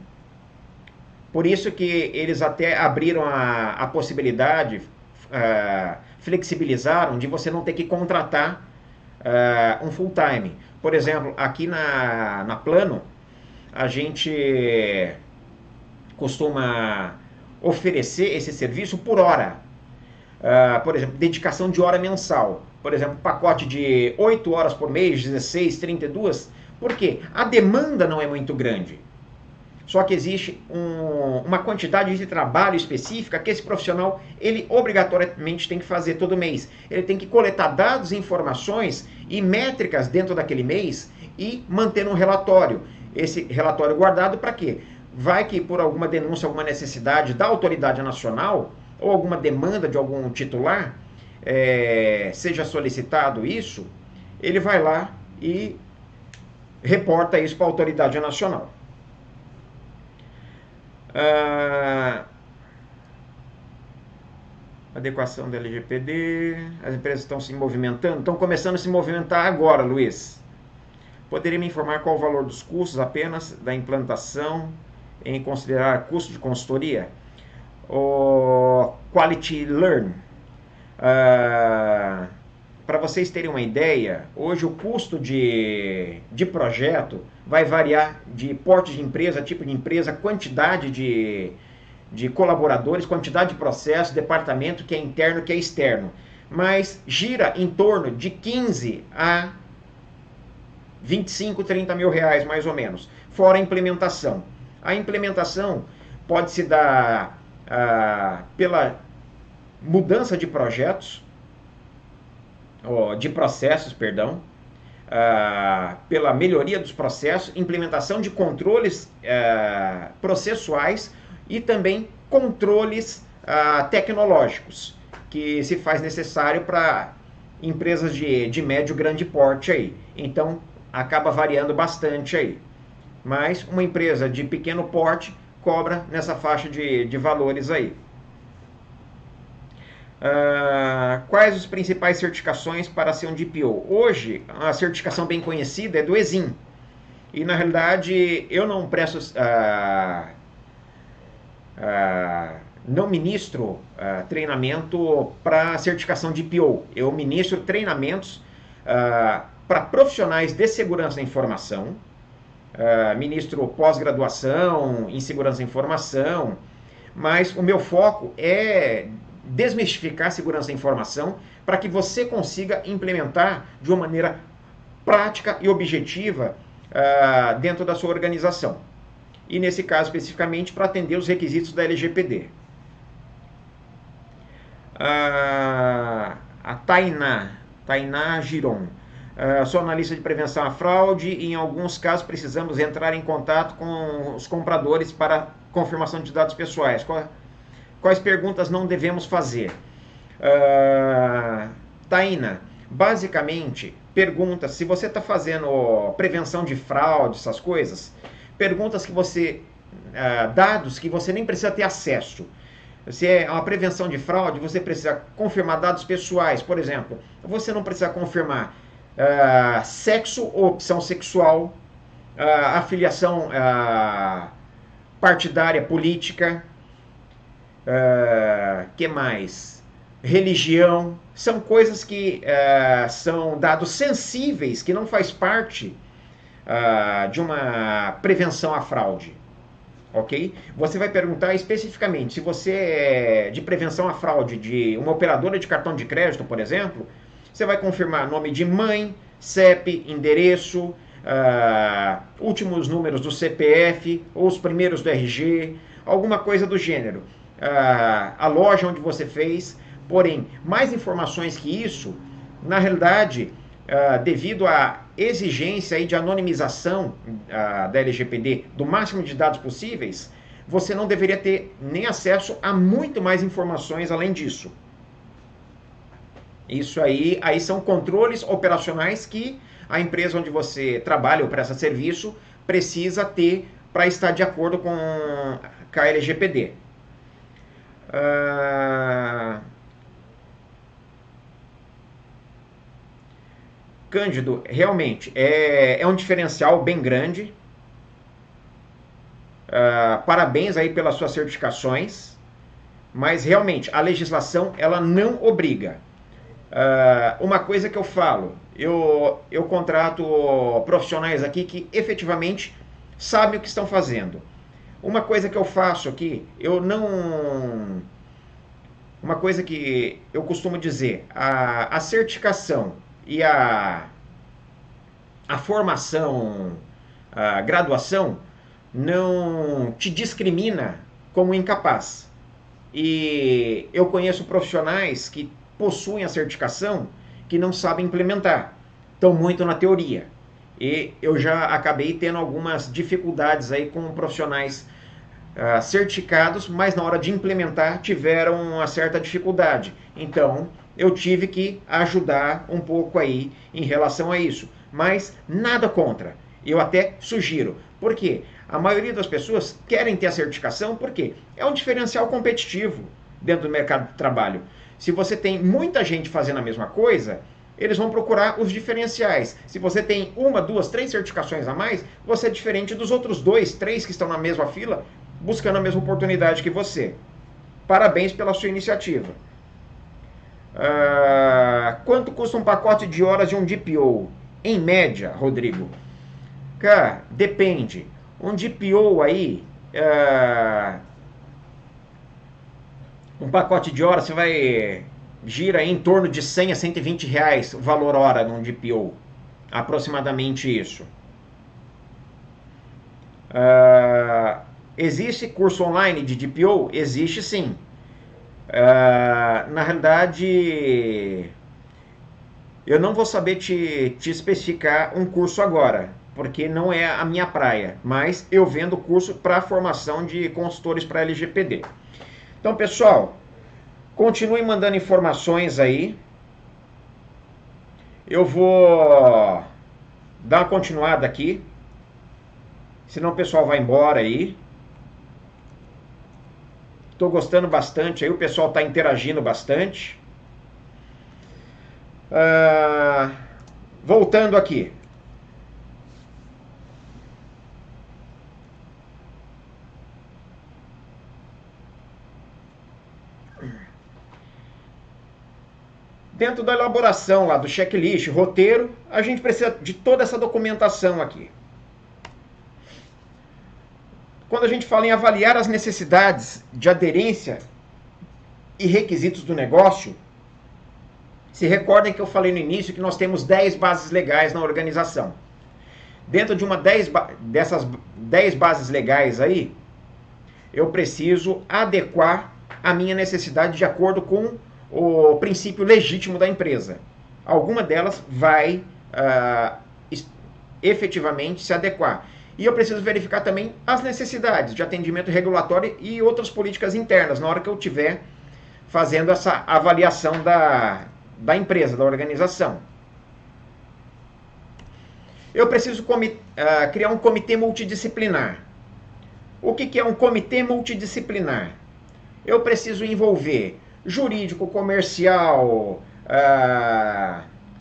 Speaker 1: Por isso que eles até abriram a possibilidade, flexibilizaram, de você não ter que contratar um full-time. Por exemplo, aqui na Plano, a gente costuma oferecer esse serviço por hora. Por exemplo, dedicação de hora mensal. Por exemplo, pacote de 8 horas por mês, 16, 32. Por quê? A demanda não é muito grande. Só que existe uma quantidade de trabalho específica que esse profissional, ele obrigatoriamente tem que fazer todo mês. Ele tem que coletar dados, informações e métricas dentro daquele mês e manter um relatório. Esse relatório guardado para quê? Vai que por alguma denúncia, alguma necessidade da autoridade nacional ou alguma demanda de algum titular, seja solicitado isso, ele vai lá e reporta isso para a autoridade nacional. Adequação da LGPD. As empresas estão se movimentando, estão começando a se movimentar agora, Luiz. Poderia me informar qual o valor dos custos apenas da implantação em considerar custo de consultoria? O Quality Learn. Para vocês terem uma ideia, hoje o custo de projeto vai variar de porte de empresa, tipo de empresa, quantidade de colaboradores, quantidade de processo, departamento que é interno, que é externo. Mas gira em torno de 15 a 25, 30 mil reais, mais ou menos. Fora a implementação. A implementação pode se dar pela mudança de projetos, de processos, perdão, pela melhoria dos processos, implementação de controles processuais e também controles tecnológicos, que se faz necessário para empresas de médio e grande porte aí. Então, acaba variando bastante aí. Mas uma empresa de pequeno porte cobra nessa faixa de valores aí. Quais as principais certificações para ser um DPO? Hoje, a certificação bem conhecida é do Exim. E, na realidade, eu não presto... não ministro treinamento para certificação DPO. Eu ministro treinamentos para profissionais de segurança da informação ministro pós-graduação em segurança da informação, mas o meu foco é desmistificar a segurança da informação para que você consiga implementar de uma maneira prática e objetiva dentro da sua organização. E nesse caso especificamente para atender os requisitos da LGPD. A Tainá Giron. Sou analista de prevenção à fraude e em alguns casos precisamos entrar em contato com os compradores para confirmação de dados pessoais. Quais perguntas não devemos fazer? Taina, basicamente, perguntas, se você está fazendo prevenção de fraude, essas coisas, perguntas que você, dados que você nem precisa ter acesso. Se é uma prevenção de fraude, você precisa confirmar dados pessoais, por exemplo. Você não precisa confirmar sexo ou opção sexual, afiliação partidária, política, que mais? Religião. São coisas que são dados sensíveis, que não faz parte de uma prevenção à fraude. Ok? Você vai perguntar especificamente se você é de prevenção à fraude de uma operadora de cartão de crédito, por exemplo, você vai confirmar nome de mãe, CEP, endereço, últimos números do CPF, ou os primeiros do RG, alguma coisa do gênero. A loja onde você fez, porém, mais informações que isso, na realidade, devido à exigência aí de anonimização da LGPD do máximo de dados possíveis, você não deveria ter nem acesso a muito mais informações além disso. Isso aí são controles operacionais que a empresa onde você trabalha ou presta serviço precisa ter para estar de acordo com a LGPD. Cândido, realmente, é um diferencial bem grande. Parabéns aí pelas suas certificações, mas realmente a legislação ela não obriga. Uma coisa que eu falo, eu contrato profissionais aqui que efetivamente sabem o que estão fazendo. Uma coisa que eu faço aqui, uma coisa que eu costumo dizer, a certificação e a formação, a graduação, não te discrimina como incapaz. E eu conheço profissionais que possuem a certificação que não sabem implementar, estão muito na teoria. E eu já acabei tendo algumas dificuldades aí com profissionais certificados, mas na hora de implementar tiveram uma certa dificuldade. Então, eu tive que ajudar um pouco aí em relação a isso. Mas nada contra. Eu até sugiro. Por quê? A maioria das pessoas querem ter a certificação porque é um diferencial competitivo dentro do mercado de trabalho. Se você tem muita gente fazendo a mesma coisa, eles vão procurar os diferenciais. Se você tem uma, duas, três certificações a mais, você é diferente dos outros dois, três que estão na mesma fila, buscando a mesma oportunidade que você. Parabéns pela sua iniciativa. Quanto custa um pacote de horas de um DPO? Em média, Rodrigo? Cara, depende. Um DPO aí, um pacote de horas, você vai gira aí em torno de 100 a 120 reais o valor hora num DPO. Aproximadamente isso. Existe curso online de DPO? Existe sim. Na realidade, eu não vou saber te especificar um curso agora, porque não é a minha praia, mas eu vendo curso para formação de consultores para LGPD. Então, pessoal, continue mandando informações aí. Eu vou dar uma continuada aqui, senão o pessoal vai embora aí. Estou gostando bastante, aí o pessoal está interagindo bastante. Voltando aqui. Dentro da elaboração lá do checklist, roteiro, a gente precisa de toda essa documentação aqui. Quando a gente fala em avaliar as necessidades de aderência e requisitos do negócio, se recordem que eu falei no início que nós temos 10 bases legais na organização. Dentro de dessas 10 bases legais aí, eu preciso adequar a minha necessidade de acordo com o princípio legítimo da empresa. Alguma delas vai efetivamente se adequar. E eu preciso verificar também as necessidades de atendimento regulatório e outras políticas internas, na hora que eu estiver fazendo essa avaliação da empresa, da organização. Eu preciso criar um comitê multidisciplinar. O que é um comitê multidisciplinar? Eu preciso envolver jurídico, comercial,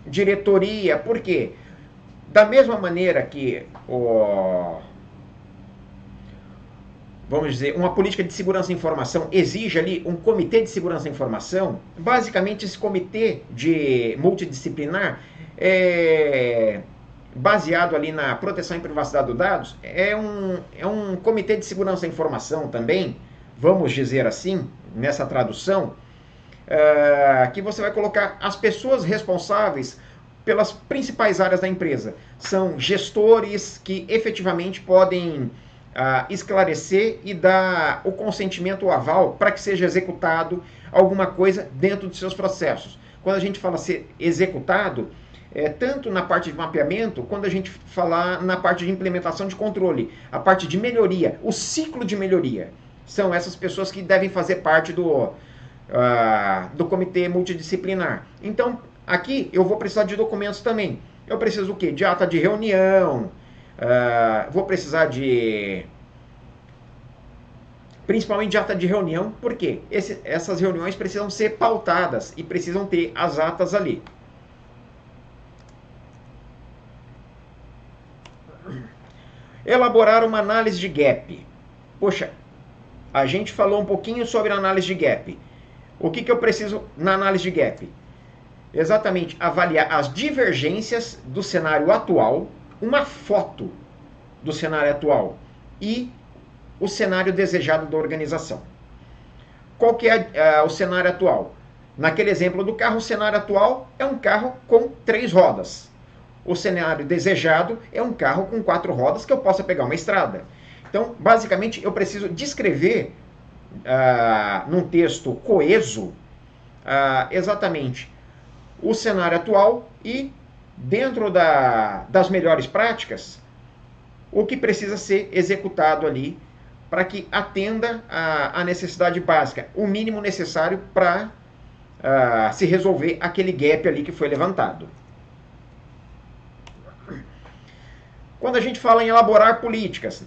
Speaker 1: diretoria. Por quê? Da mesma maneira que vamos dizer, uma política de segurança da informação exige ali um comitê de segurança da informação, basicamente esse comitê multidisciplinar baseado ali na proteção e privacidade dos dados, é um comitê de segurança da informação também, vamos dizer assim, nessa tradução, que você vai colocar as pessoas responsáveis pelas principais áreas da empresa. São gestores que efetivamente podem esclarecer e dar o consentimento, o aval, para que seja executado alguma coisa dentro de seus processos. Quando a gente fala ser executado, tanto na parte de mapeamento, quando a gente falar na parte de implementação de controle, a parte de melhoria, o ciclo de melhoria. São essas pessoas que devem fazer parte do comitê multidisciplinar. Então, aqui eu vou precisar de documentos também. Eu preciso o quê? De ata de reunião, vou precisar principalmente de ata de reunião, porque essas reuniões precisam ser pautadas e precisam ter as atas ali. Elaborar uma análise de gap. Poxa, a gente falou um pouquinho sobre a análise de gap. O que eu preciso na análise de gap? Exatamente, avaliar as divergências do cenário atual, uma foto do cenário atual e o cenário desejado da organização. Qual que é o cenário atual? Naquele exemplo do carro, o cenário atual é um carro com 3 rodas. O cenário desejado é um carro com 4 rodas que eu possa pegar uma estrada. Então, basicamente, eu preciso descrever num texto coeso exatamente o cenário atual e, dentro das melhores práticas, o que precisa ser executado ali para que atenda a necessidade básica, o mínimo necessário para se resolver aquele gap ali que foi levantado. Quando a gente fala em elaborar políticas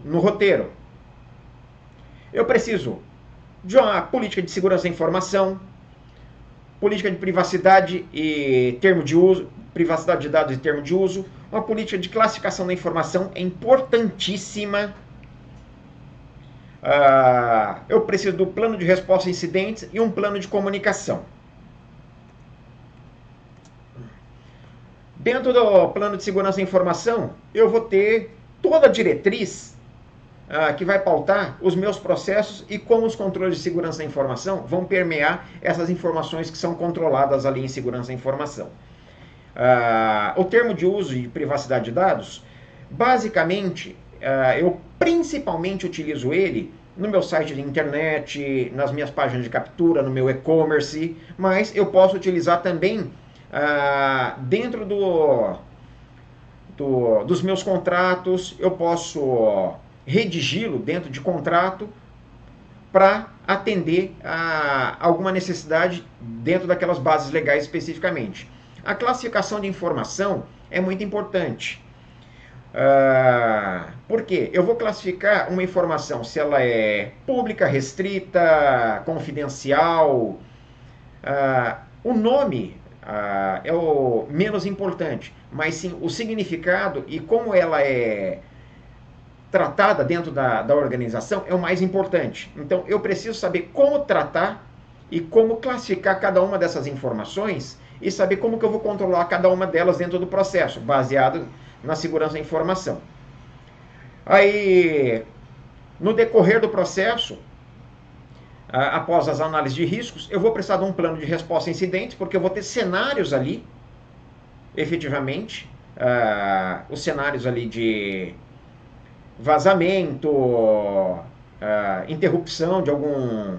Speaker 1: no roteiro, eu preciso de uma política de segurança da informação, política de privacidade e termo de uso, privacidade de dados e termo de uso, uma política de classificação da informação é importantíssima. Eu preciso do plano de resposta a incidentes e um plano de comunicação. Dentro do plano de segurança da informação, eu vou ter toda a diretriz que vai pautar os meus processos e como os controles de segurança da informação vão permear essas informações que são controladas ali em segurança da informação. O termo de uso e privacidade de dados, basicamente, eu principalmente utilizo ele no meu site de internet, nas minhas páginas de captura, no meu e-commerce, mas eu posso utilizar também dentro dos meus contratos, eu posso redigi-lo dentro de contrato para atender a alguma necessidade dentro daquelas bases legais especificamente. A classificação de informação é muito importante. Por quê? Eu vou classificar uma informação se ela é pública, restrita, confidencial. O nome é o menos importante, mas sim o significado e como ela é tratada dentro da organização é o mais importante. Então, eu preciso saber como tratar e como classificar cada uma dessas informações e saber como que eu vou controlar cada uma delas dentro do processo, baseado na segurança da informação. Aí, no decorrer do processo, após as análises de riscos, eu vou precisar de um plano de resposta a incidentes, porque eu vou ter cenários ali, efetivamente, os cenários ali de vazamento, interrupção de algum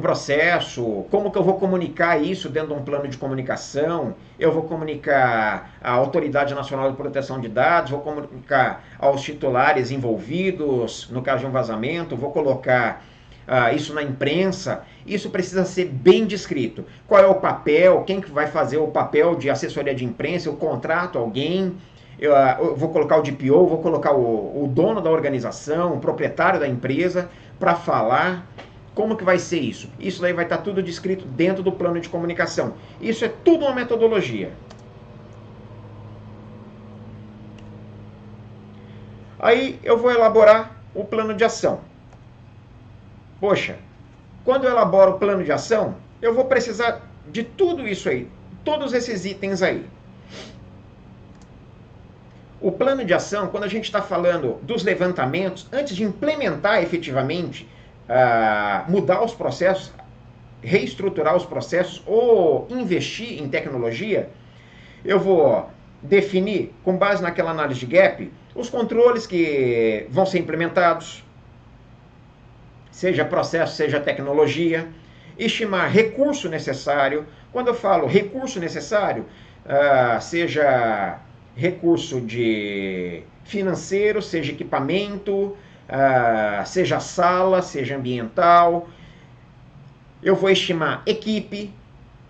Speaker 1: processo, como que eu vou comunicar isso dentro de um plano de comunicação, eu vou comunicar à Autoridade Nacional de Proteção de Dados, vou comunicar aos titulares envolvidos, no caso de um vazamento, vou colocar isso na imprensa, isso precisa ser bem descrito. Qual é o papel, quem que vai fazer o papel de assessoria de imprensa, eu contrato alguém, eu vou colocar o DPO, vou colocar o dono da organização, o proprietário da empresa, para falar. Como que vai ser isso? Isso daí vai estar tudo descrito dentro do plano de comunicação. Isso é tudo uma metodologia. Aí eu vou elaborar o plano de ação. Poxa, quando eu elaboro o plano de ação, eu vou precisar de tudo isso aí, todos esses itens aí. O plano de ação, quando a gente está falando dos levantamentos, antes de implementar efetivamente, mudar os processos, reestruturar os processos ou investir em tecnologia, eu vou definir, com base naquela análise de gap, os controles que vão ser implementados, seja processo, seja tecnologia, estimar recurso necessário. Quando eu falo recurso necessário, seja recurso de financeiro, seja equipamento, seja sala, seja ambiental. Eu vou estimar equipe,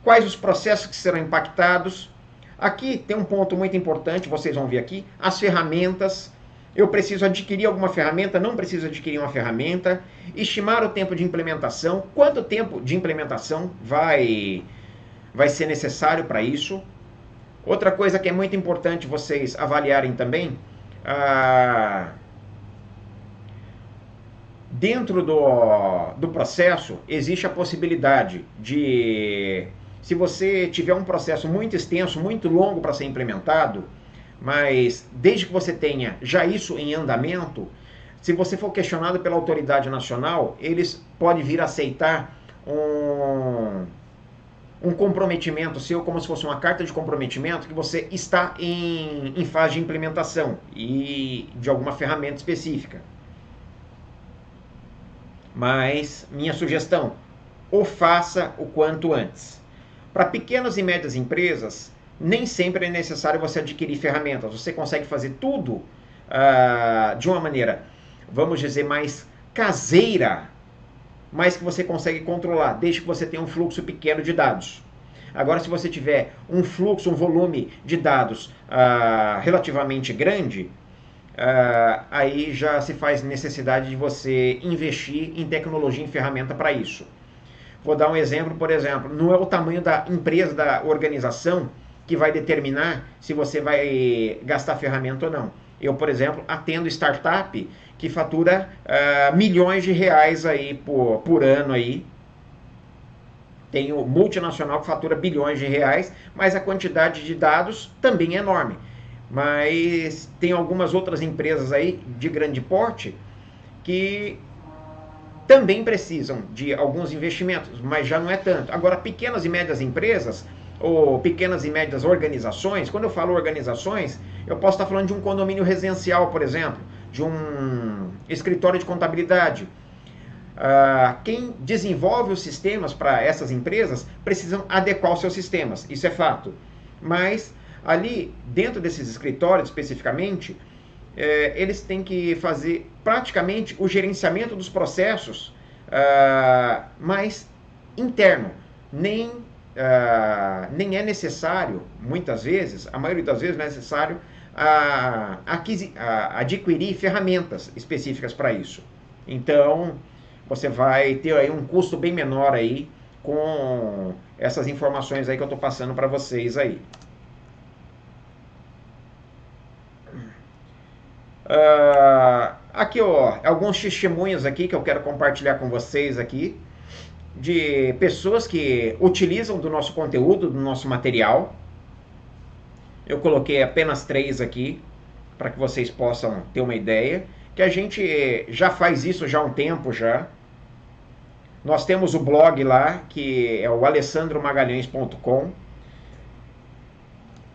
Speaker 1: quais os processos que serão impactados. Aqui tem um ponto muito importante, vocês vão ver aqui, as ferramentas. Eu preciso adquirir alguma ferramenta, não preciso adquirir uma ferramenta. Estimar o tempo de implementação, quanto tempo de implementação vai ser necessário para isso. Outra coisa que é muito importante vocês avaliarem também, dentro do processo, existe a possibilidade de, se você tiver um processo muito extenso, muito longo para ser implementado, mas desde que você tenha já isso em andamento, se você for questionado pela autoridade nacional, eles podem vir a aceitar um comprometimento seu, como se fosse uma carta de comprometimento, que você está em fase de implementação e de alguma ferramenta específica. Mas, minha sugestão, o faça o quanto antes. Para pequenas e médias empresas, nem sempre é necessário você adquirir ferramentas. Você consegue fazer tudo de uma maneira, vamos dizer, mais caseira, mas que você consegue controlar, desde que você tenha um fluxo pequeno de dados. Agora, se você tiver um fluxo, um volume de dados relativamente grande, aí já se faz necessidade de você investir em tecnologia, em ferramenta para isso. Vou dar um exemplo, por exemplo, não é o tamanho da empresa, da organização, que vai determinar se você vai gastar ferramenta ou não. Eu, por exemplo, atendo startup que fatura milhões de reais aí por ano aí. Tenho multinacional que fatura bilhões de reais, mas a quantidade de dados também é enorme. Mas tem algumas outras empresas aí de grande porte que também precisam de alguns investimentos, mas já não é tanto. Agora, pequenas e médias empresas ou pequenas e médias organizações, quando eu falo organizações, eu posso estar falando de um condomínio residencial, por exemplo, de um escritório de contabilidade. Quem desenvolve os sistemas para essas empresas precisam adequar os seus sistemas, isso é fato. Mas ali, dentro desses escritórios especificamente, eles têm que fazer praticamente o gerenciamento dos processos, mais interno. Nem é necessário, muitas vezes, a maioria das vezes não é necessário adquirir ferramentas específicas para isso. Então, você vai ter aí um custo bem menor aí com essas informações aí que eu estou passando para vocês aí. Aqui, ó, alguns testemunhos aqui que eu quero compartilhar com vocês aqui, de pessoas que utilizam do nosso conteúdo, do nosso material. Eu coloquei apenas 3 aqui. para que vocês possam ter uma ideia, que a gente já faz isso já há um tempo já. Nós temos o blog lá, que é o alessandromagalhães.com,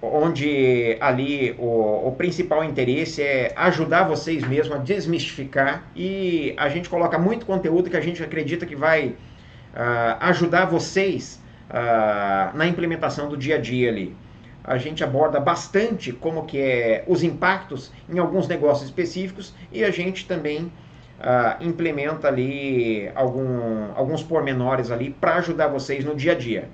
Speaker 1: onde ali o principal interesse é ajudar vocês mesmo a desmistificar, e a gente coloca muito conteúdo que a gente acredita que vai ajudar vocês na implementação do dia a dia ali. A gente aborda bastante como que é os impactos em alguns negócios específicos, e a gente também implementa ali alguns pormenores ali para ajudar vocês no dia a dia.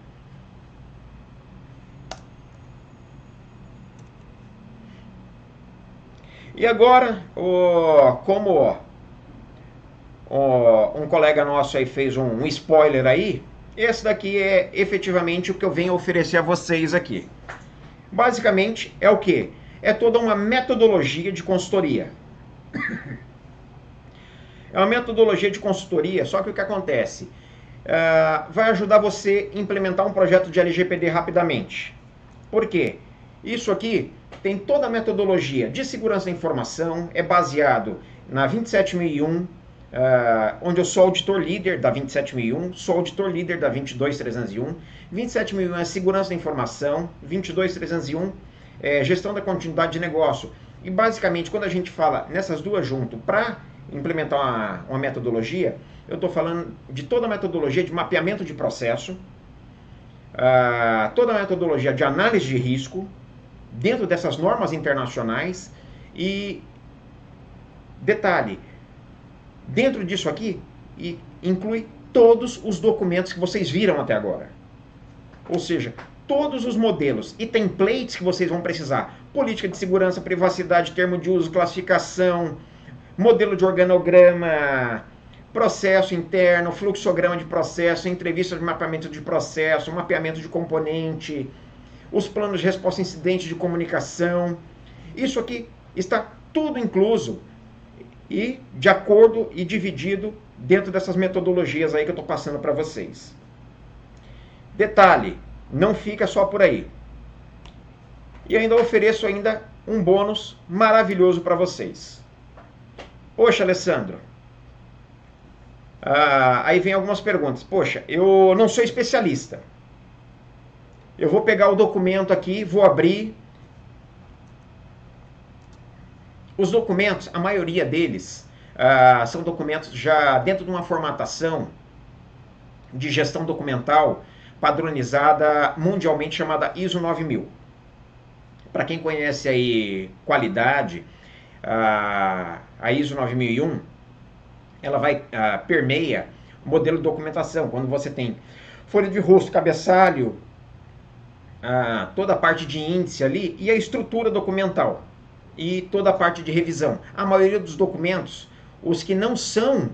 Speaker 1: E agora, como um colega nosso aí fez um spoiler aí, esse daqui é efetivamente o que eu venho oferecer a vocês aqui. Basicamente é o que? É toda uma metodologia de consultoria. É uma metodologia de consultoria, só que o que acontece? Vai ajudar você a implementar um projeto de LGPD rapidamente. Por quê? Isso aqui tem toda a metodologia de segurança da informação, é baseado na 27001, onde eu sou auditor líder da 27001, sou auditor líder da 22301. 27001 é segurança da informação, 22301 é gestão da continuidade de negócio. E basicamente, quando a gente fala nessas duas junto para implementar uma metodologia, eu estou falando de toda a metodologia de mapeamento de processo, toda a metodologia de análise de risco, dentro dessas normas internacionais. E detalhe, dentro disso aqui inclui todos os documentos que vocês viram até agora. Ou seja, todos os modelos e templates que vocês vão precisar. Política de segurança, privacidade, termo de uso, classificação, modelo de organograma, processo interno, fluxograma de processo, entrevista de mapeamento de processo, mapeamento de componente, os planos de resposta a incidente de comunicação. Isso aqui está tudo incluso e de acordo e dividido dentro dessas metodologias aí que eu estou passando para vocês. Detalhe, não fica só por aí. E ainda ofereço ainda um bônus maravilhoso para vocês. Poxa, Alessandro, aí vem algumas perguntas. Poxa, eu não sou especialista. Eu vou pegar o documento aqui, vou abrir. Os documentos, a maioria deles, são documentos já dentro de uma formatação de gestão documental padronizada mundialmente, chamada ISO 9000. Para quem conhece aí qualidade, a ISO 9001, ela permeia o modelo de documentação. Quando você tem folha de rosto, cabeçalho, toda a parte de índice ali e a estrutura documental e toda a parte de revisão. A maioria dos documentos, os que não são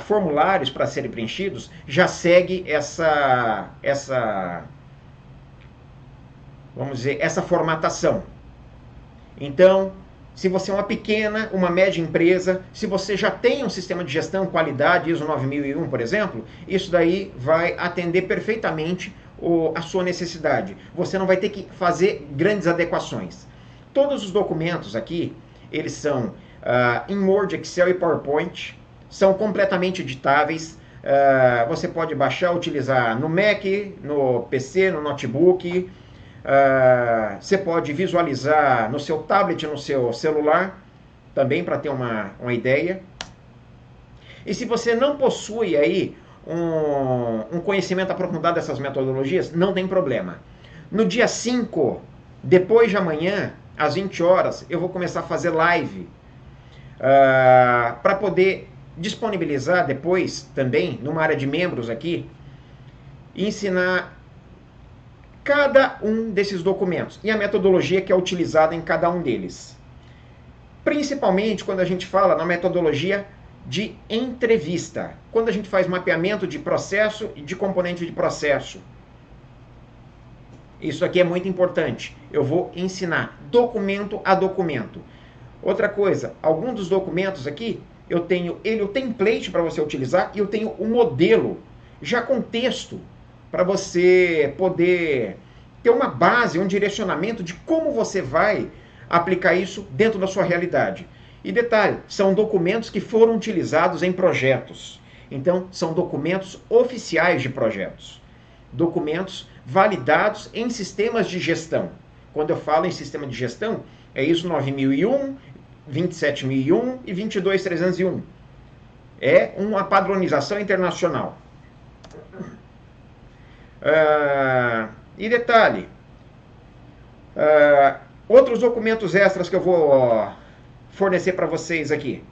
Speaker 1: formulários para serem preenchidos, já segue vamos dizer, essa formatação. Então, se você é uma pequena, uma média empresa, se você já tem um sistema de gestão qualidade ISO 9001, por exemplo, isso daí vai atender perfeitamente a sua necessidade. Você não vai ter que fazer grandes adequações. Todos os documentos aqui, eles são em Word, Excel e PowerPoint, são completamente editáveis. Você pode baixar, utilizar no Mac, no PC, no notebook. Você pode visualizar no seu tablet, no seu celular, também para ter uma ideia. E se você não possui aí um conhecimento aprofundado dessas metodologias, não tem problema. No dia 5, depois de amanhã, às 20 horas, eu vou começar a fazer live para poder disponibilizar depois também, numa área de membros aqui, e ensinar cada um desses documentos e a metodologia que é utilizada em cada um deles. Principalmente quando a gente fala na metodologia de entrevista, quando a gente faz mapeamento de processo e de componente de processo. Isso aqui é muito importante. Eu vou ensinar documento a documento. Outra coisa, alguns dos documentos aqui, eu tenho o template para você utilizar e eu tenho o modelo já com texto para você poder ter uma base, um direcionamento de como você vai aplicar isso dentro da sua realidade. E detalhe, são documentos que foram utilizados em projetos. Então, são documentos oficiais de projetos. Documentos validados em sistemas de gestão. Quando eu falo em sistema de gestão, é ISO 9001, 27001 e 22301. É uma padronização internacional. E detalhe, outros documentos extras que eu vou fornecer para vocês aqui.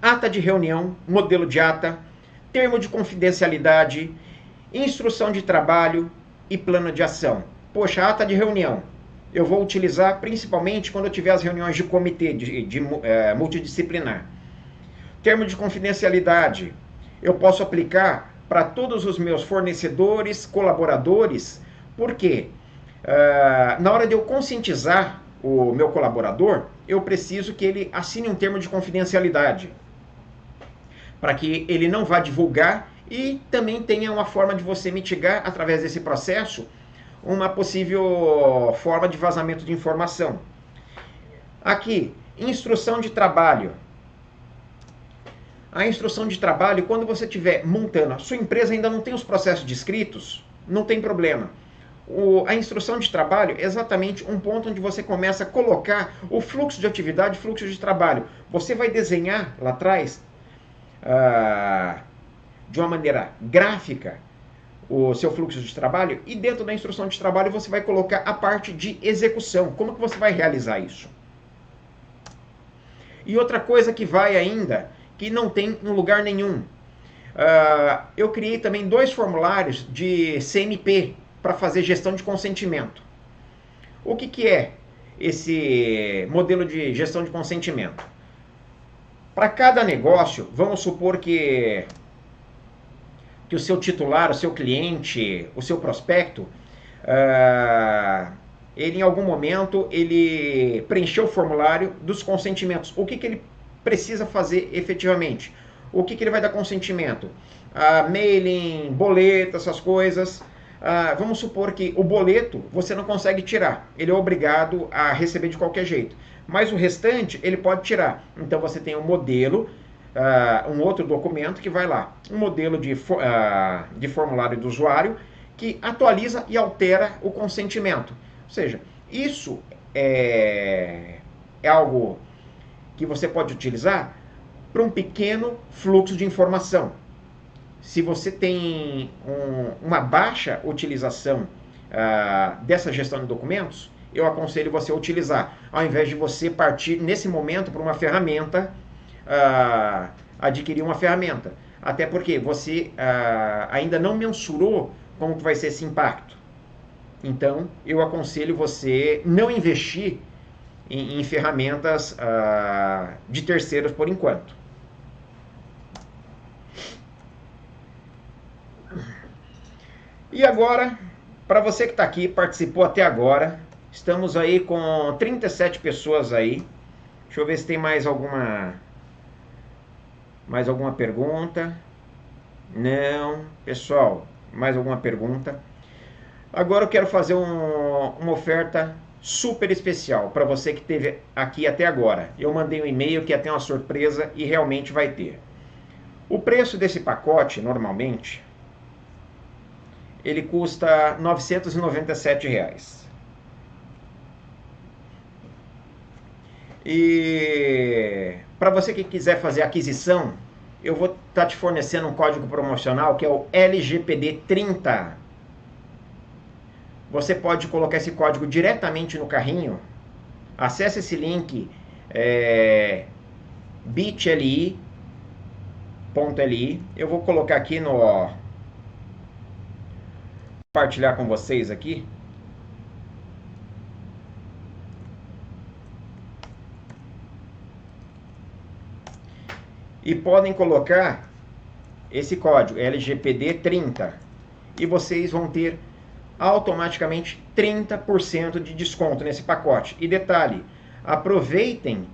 Speaker 1: Ata de reunião, modelo de ata, termo de confidencialidade, instrução de trabalho e plano de ação. Poxa, ata de reunião. Eu vou utilizar principalmente quando eu tiver as reuniões de comitê multidisciplinar. Termo de confidencialidade. Eu posso aplicar para todos os meus fornecedores, colaboradores, porque na hora de eu conscientizar o meu colaborador, eu preciso que ele assine um termo de confidencialidade, para que ele não vá divulgar e também tenha uma forma de você mitigar, através desse processo, uma possível forma de vazamento de informação. Aqui, instrução de trabalho. A instrução de trabalho, quando você estiver montando, a sua empresa ainda não tem os processos descritos, não tem problema. A instrução de trabalho é exatamente um ponto onde você começa a colocar o fluxo de atividade, fluxo de trabalho. Você vai desenhar lá atrás, de uma maneira gráfica, o seu fluxo de trabalho, e dentro da instrução de trabalho você vai colocar a parte de execução. Como que você vai realizar isso? E outra coisa que vai ainda, que não tem em lugar nenhum. Eu criei também 2 formulários de CMP para fazer gestão de consentimento. O que é esse modelo de gestão de consentimento? Para cada negócio, vamos supor que o seu titular, o seu cliente, o seu prospecto, ele em algum momento ele preencheu o formulário dos consentimentos. O que ele precisa fazer efetivamente? O que ele vai dar consentimento? Mailing, boleto, essas coisas. Vamos supor que o boleto você não consegue tirar. Ele é obrigado a receber de qualquer jeito. Mas o restante ele pode tirar. Então você tem um modelo, um outro documento que vai lá. Um modelo de formulário do usuário que atualiza e altera o consentimento. Ou seja, isso é algo que você pode utilizar para um pequeno fluxo de informação. Se você tem uma baixa utilização dessa gestão de documentos, eu aconselho você a utilizar, ao invés de você partir nesse momento para uma ferramenta, adquirir uma ferramenta. Até porque você ainda não mensurou como que vai ser esse impacto. Então, eu aconselho você não investir em ferramentas de terceiros por enquanto. E agora, para você que está aqui, participou até agora, estamos aí com 37 pessoas aí. Deixa eu ver se tem mais alguma pergunta. Não, pessoal, mais alguma pergunta? Agora eu quero fazer uma oferta super especial para você que esteve aqui até agora. Eu mandei um e-mail que ia ter uma surpresa e realmente vai ter. O preço desse pacote, normalmente, ele custa R$ 997. E para você que quiser fazer aquisição, eu vou estar te fornecendo um código promocional que é o LGPD30. Você pode colocar esse código diretamente no carrinho. Acesse esse link, bit.ly. Eu vou colocar aqui no... compartilhar com vocês aqui. E podem colocar esse código LGPD30 e vocês vão ter automaticamente 30% de desconto nesse pacote. E detalhe, aproveitem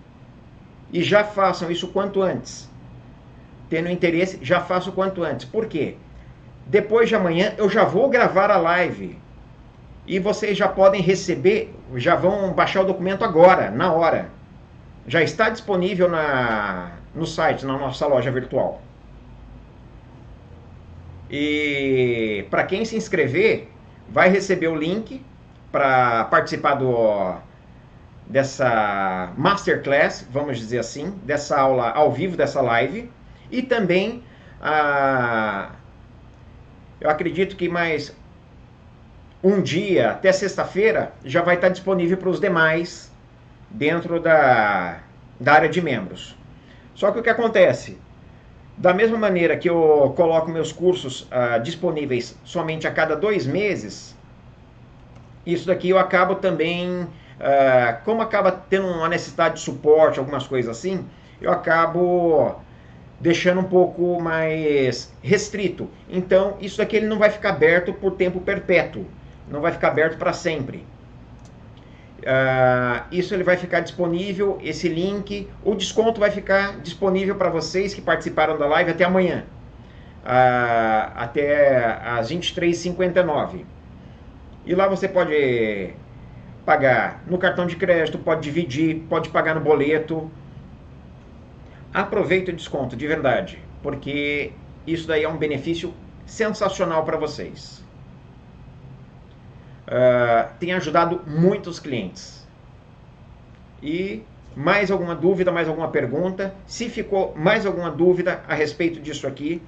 Speaker 1: e já façam isso quanto antes. Tendo interesse, já façam quanto antes. Por quê? Depois de amanhã eu já vou gravar a live E vocês já podem receber, já vão baixar o documento agora, na hora. Já está disponível no site, na nossa loja virtual. E para quem se inscrever, vai receber o link para participar dessa masterclass, vamos dizer assim, dessa aula ao vivo, dessa live. E também, eu acredito que mais um dia, até sexta-feira, já vai estar disponível para os demais dentro da área de membros. Só que o que acontece? Da mesma maneira que eu coloco meus cursos disponíveis somente a cada 2 meses, isso daqui eu acabo também, como acaba tendo uma necessidade de suporte, algumas coisas assim, eu acabo deixando um pouco mais restrito. Então, isso daqui ele não vai ficar aberto por tempo perpétuo, não vai ficar aberto para sempre. Isso ele vai ficar disponível, esse link, o desconto vai ficar disponível para vocês que participaram da live até amanhã, até às 23h59. E lá você pode pagar no cartão de crédito, pode dividir, pode pagar no boleto. Aproveita o desconto, de verdade, porque isso daí é um benefício sensacional para vocês. Tem ajudado muitos clientes. E mais alguma dúvida, mais alguma pergunta? Se ficou mais alguma dúvida a respeito disso aqui,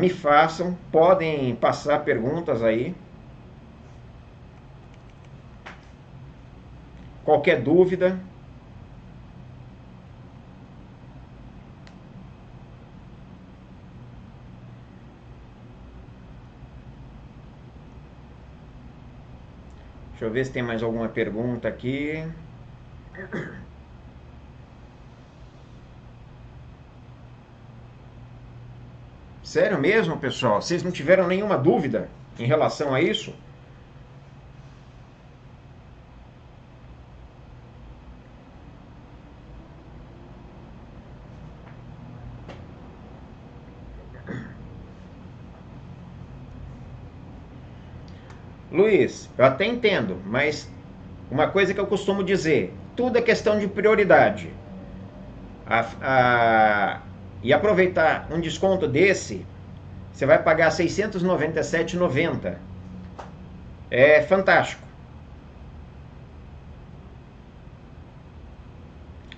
Speaker 1: me façam, podem passar perguntas aí. Qualquer dúvida. Deixa eu ver se tem mais alguma pergunta aqui. Sério mesmo, pessoal? Vocês não tiveram nenhuma dúvida em relação a isso? Luiz, eu até entendo, mas uma coisa que eu costumo dizer, tudo é questão de prioridade. E aproveitar um desconto desse, você vai pagar R$ 697,90. É fantástico.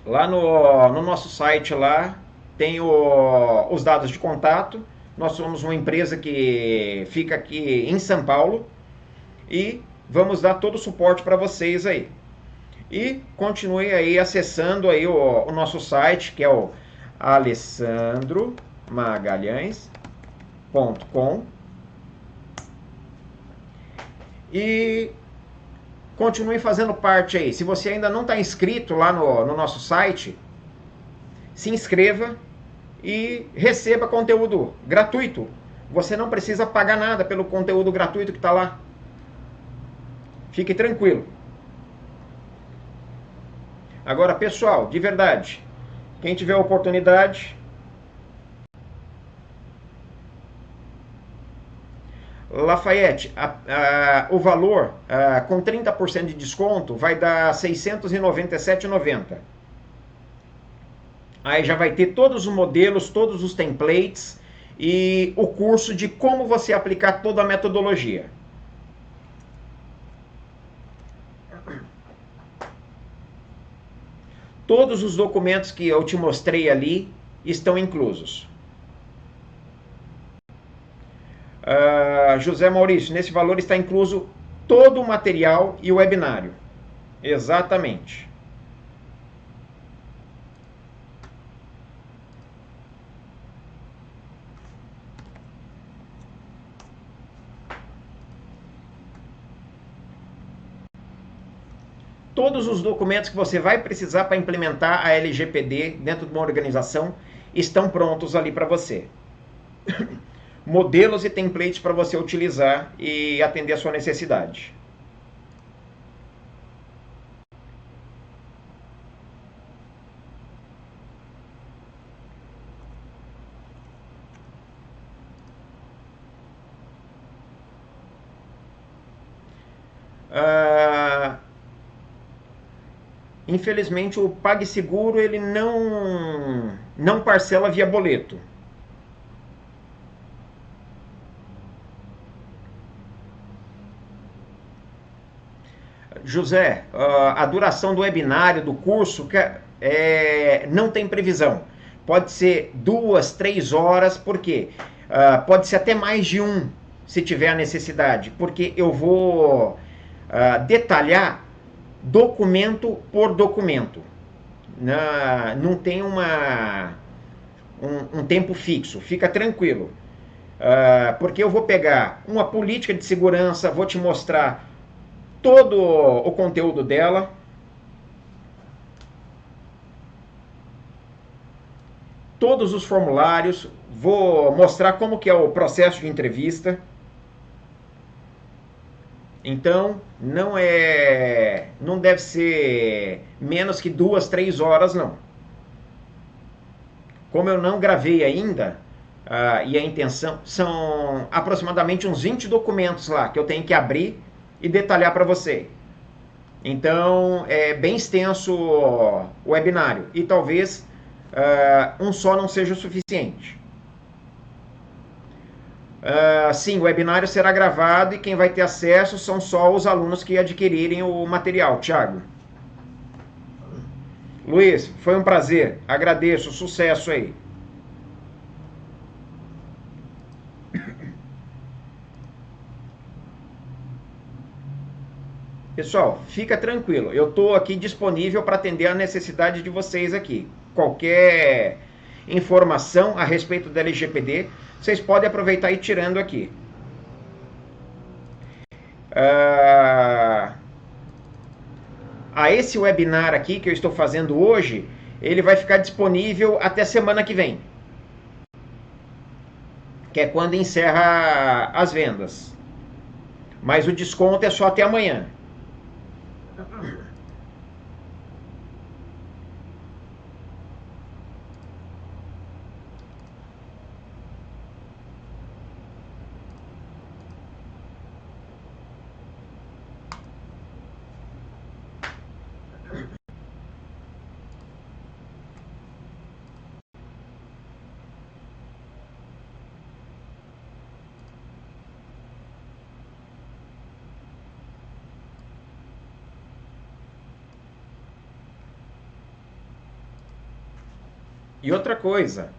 Speaker 1: Lá no nosso site lá tem os dados de contato. Nós somos uma empresa que fica aqui em São Paulo e vamos dar todo o suporte para vocês aí. E continue aí acessando aí o nosso site, que é o alessandromagalhães.com, e continue fazendo parte aí. Se você ainda não está inscrito lá no nosso site, se inscreva e receba conteúdo gratuito. Você não precisa pagar nada pelo conteúdo gratuito que está lá. Fique tranquilo. Agora, pessoal, de verdade, quem tiver oportunidade, Lafayette, o valor com 30% de desconto vai dar R$ 697,90. Aí já vai ter todos os modelos, todos os templates e o curso de como você aplicar toda a metodologia. Todos os documentos que eu te mostrei ali estão inclusos. José Maurício, nesse valor está incluso todo o material e o webinário. Exatamente. Todos os documentos que você vai precisar para implementar a LGPD dentro de uma organização estão prontos ali para você. Modelos e templates para você utilizar e atender a sua necessidade. Ah, infelizmente o PagSeguro ele não parcela via boleto. José, a duração do webinário, do curso, não tem previsão. Pode ser 2, 3 horas, por quê? Pode ser até mais de um, se tiver a necessidade, porque eu vou detalhar documento por documento. Não tem um tempo fixo, fica tranquilo. Porque eu vou pegar uma política de segurança, vou te mostrar todo o conteúdo dela, todos os formulários, vou mostrar como que é o processo de entrevista. Então, não deve ser menos que 2, 3 horas, não. Como eu não gravei ainda, e a intenção, são aproximadamente uns 20 documentos lá que eu tenho que abrir e detalhar para você. Então, é bem extenso o webinário e talvez um só não seja o suficiente. Sim, o webinário será gravado e quem vai ter acesso são só os alunos que adquirirem o material. Thiago. Luiz, foi um prazer. Agradeço. Sucesso aí. Pessoal, fica tranquilo. Eu estou aqui disponível para atender a necessidade de vocês aqui. Qualquer informação a respeito da LGPD, vocês podem aproveitar e ir tirando aqui. Esse webinar aqui que eu estou fazendo hoje, ele vai ficar disponível até semana que vem, que é quando encerra as vendas. Mas o desconto é só até amanhã. E outra coisa,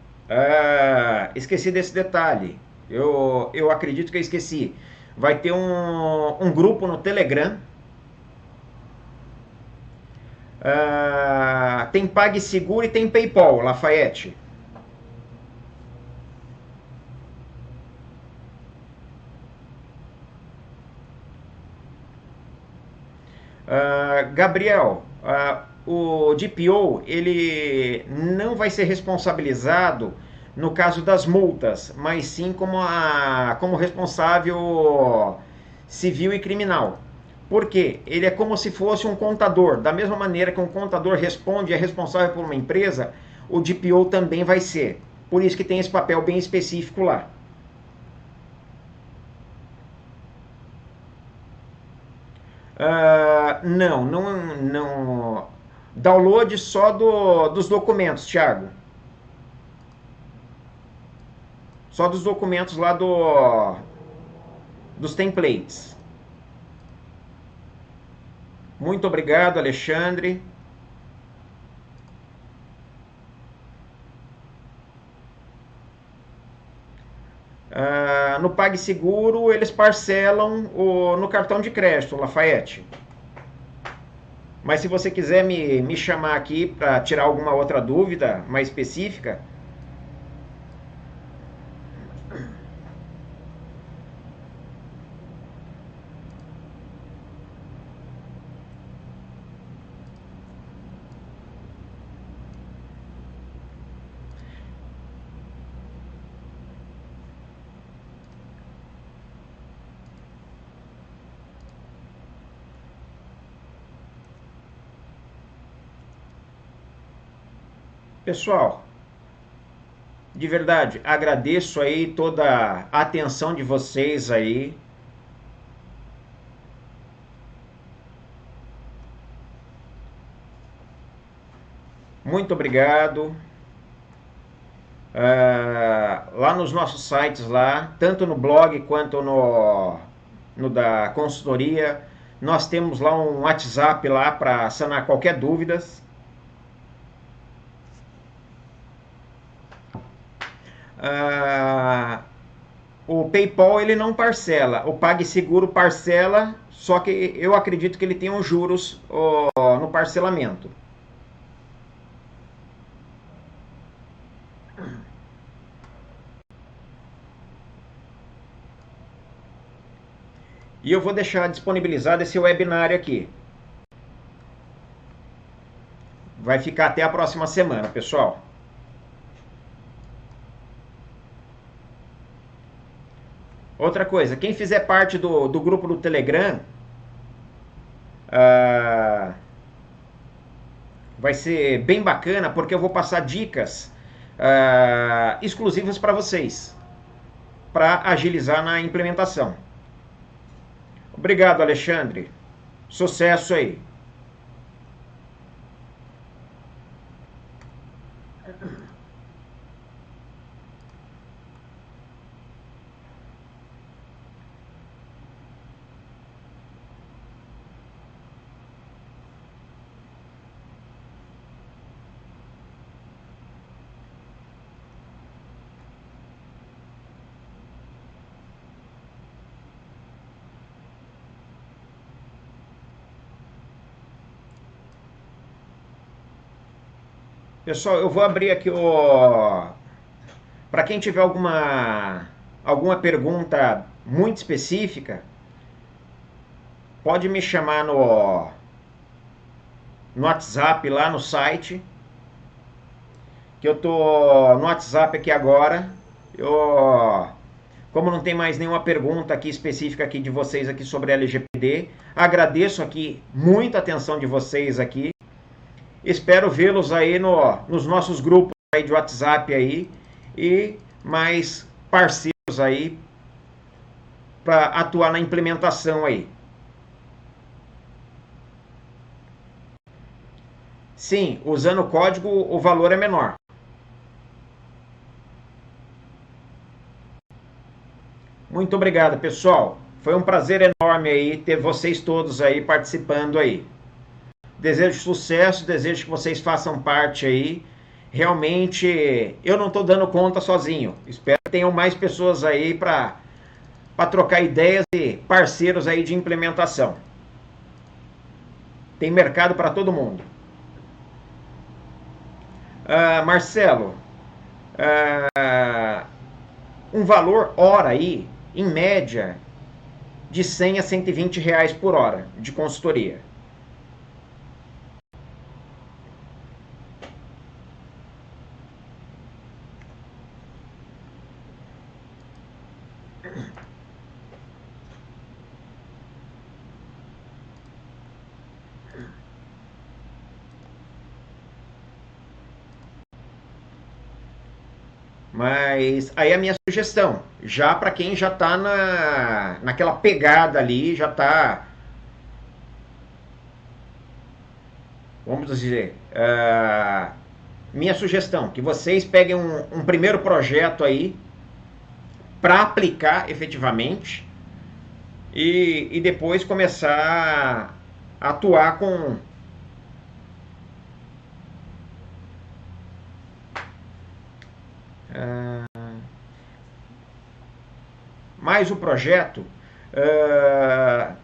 Speaker 1: esqueci desse detalhe. Eu acredito que eu esqueci. Vai ter um grupo no Telegram. Tem PagSeguro e tem PayPal, Lafayette. Gabriel, o DPO ele não vai ser responsabilizado no caso das multas, mas sim como responsável civil e criminal. Por quê? Ele é como se fosse um contador. Da mesma maneira que um contador responde e é responsável por uma empresa, o DPO também vai ser. Por isso que tem esse papel bem específico lá. Não. Download só dos documentos, Thiago. Só dos documentos lá dos templates. Muito obrigado, Alexandre. No PagSeguro, eles parcelam no cartão de crédito, Lafayette. Mas se você quiser me chamar aqui para tirar alguma outra dúvida mais específica. Pessoal, de verdade, agradeço aí toda a atenção de vocês aí. Muito obrigado. Lá nos nossos sites lá, tanto no blog quanto no da consultoria, nós temos lá um WhatsApp lá para sanar qualquer dúvidas. Ah, o PayPal ele não parcela, o PagSeguro parcela, só que eu acredito que ele tem uns juros no parcelamento. E eu vou deixar disponibilizado esse webinário aqui. Vai ficar até a próxima semana, pessoal. Outra coisa, quem fizer parte do grupo do Telegram, vai ser bem bacana, porque eu vou passar dicas exclusivas para vocês, para agilizar na implementação. Obrigado, Alexandre. Sucesso aí. Pessoal, eu vou abrir aqui o... Para quem tiver alguma pergunta muito específica, pode me chamar no WhatsApp lá no site, que eu tô no WhatsApp aqui agora. Como não tem mais nenhuma pergunta aqui específica aqui de vocês aqui sobre LGPD, agradeço aqui muita atenção de vocês aqui. Espero vê-los aí nos nossos grupos aí de WhatsApp aí e mais parceiros aí para atuar na implementação aí. Sim, usando o código o valor é menor. Muito obrigado, pessoal. Foi um prazer enorme aí ter vocês todos aí participando aí. Desejo sucesso, desejo que vocês façam parte aí. Realmente, eu não estou dando conta sozinho. Espero que tenham mais pessoas aí para trocar ideias e parceiros aí de implementação. Tem mercado para todo mundo. Marcelo, um valor hora aí, em média, de 100 a 120 reais por hora de consultoria. Mas aí a minha sugestão, já para quem já está naquela pegada ali, já está, vamos dizer, minha sugestão, que vocês peguem um primeiro projeto aí para aplicar efetivamente e depois começar a atuar com mais o projeto.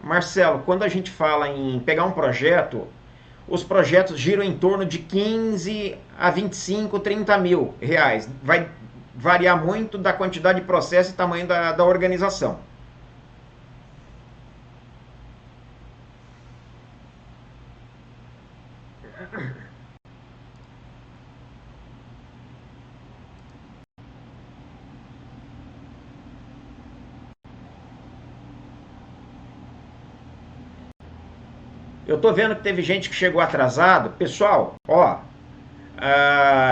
Speaker 1: Marcelo, quando a gente fala em pegar um projeto, os projetos giram em torno de 15 a 25, 30 mil reais. Vai variar muito da quantidade de processo e tamanho da organização. Eu tô vendo que teve gente que chegou atrasado. Pessoal, ó,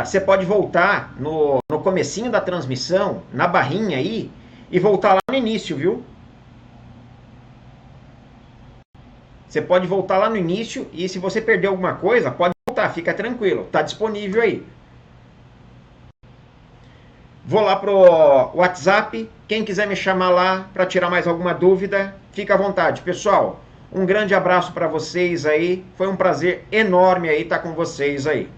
Speaker 1: você pode voltar no comecinho da transmissão, na barrinha aí, e voltar lá no início, viu? Você pode voltar lá no início e se você perdeu alguma coisa, pode voltar voltar, fica tranquilo, está disponível aí. Vou lá pro WhatsApp, quem quiser me chamar lá para tirar mais alguma dúvida, fica à vontade. Pessoal, um grande abraço para vocês aí, foi um prazer enorme aí estar com vocês aí.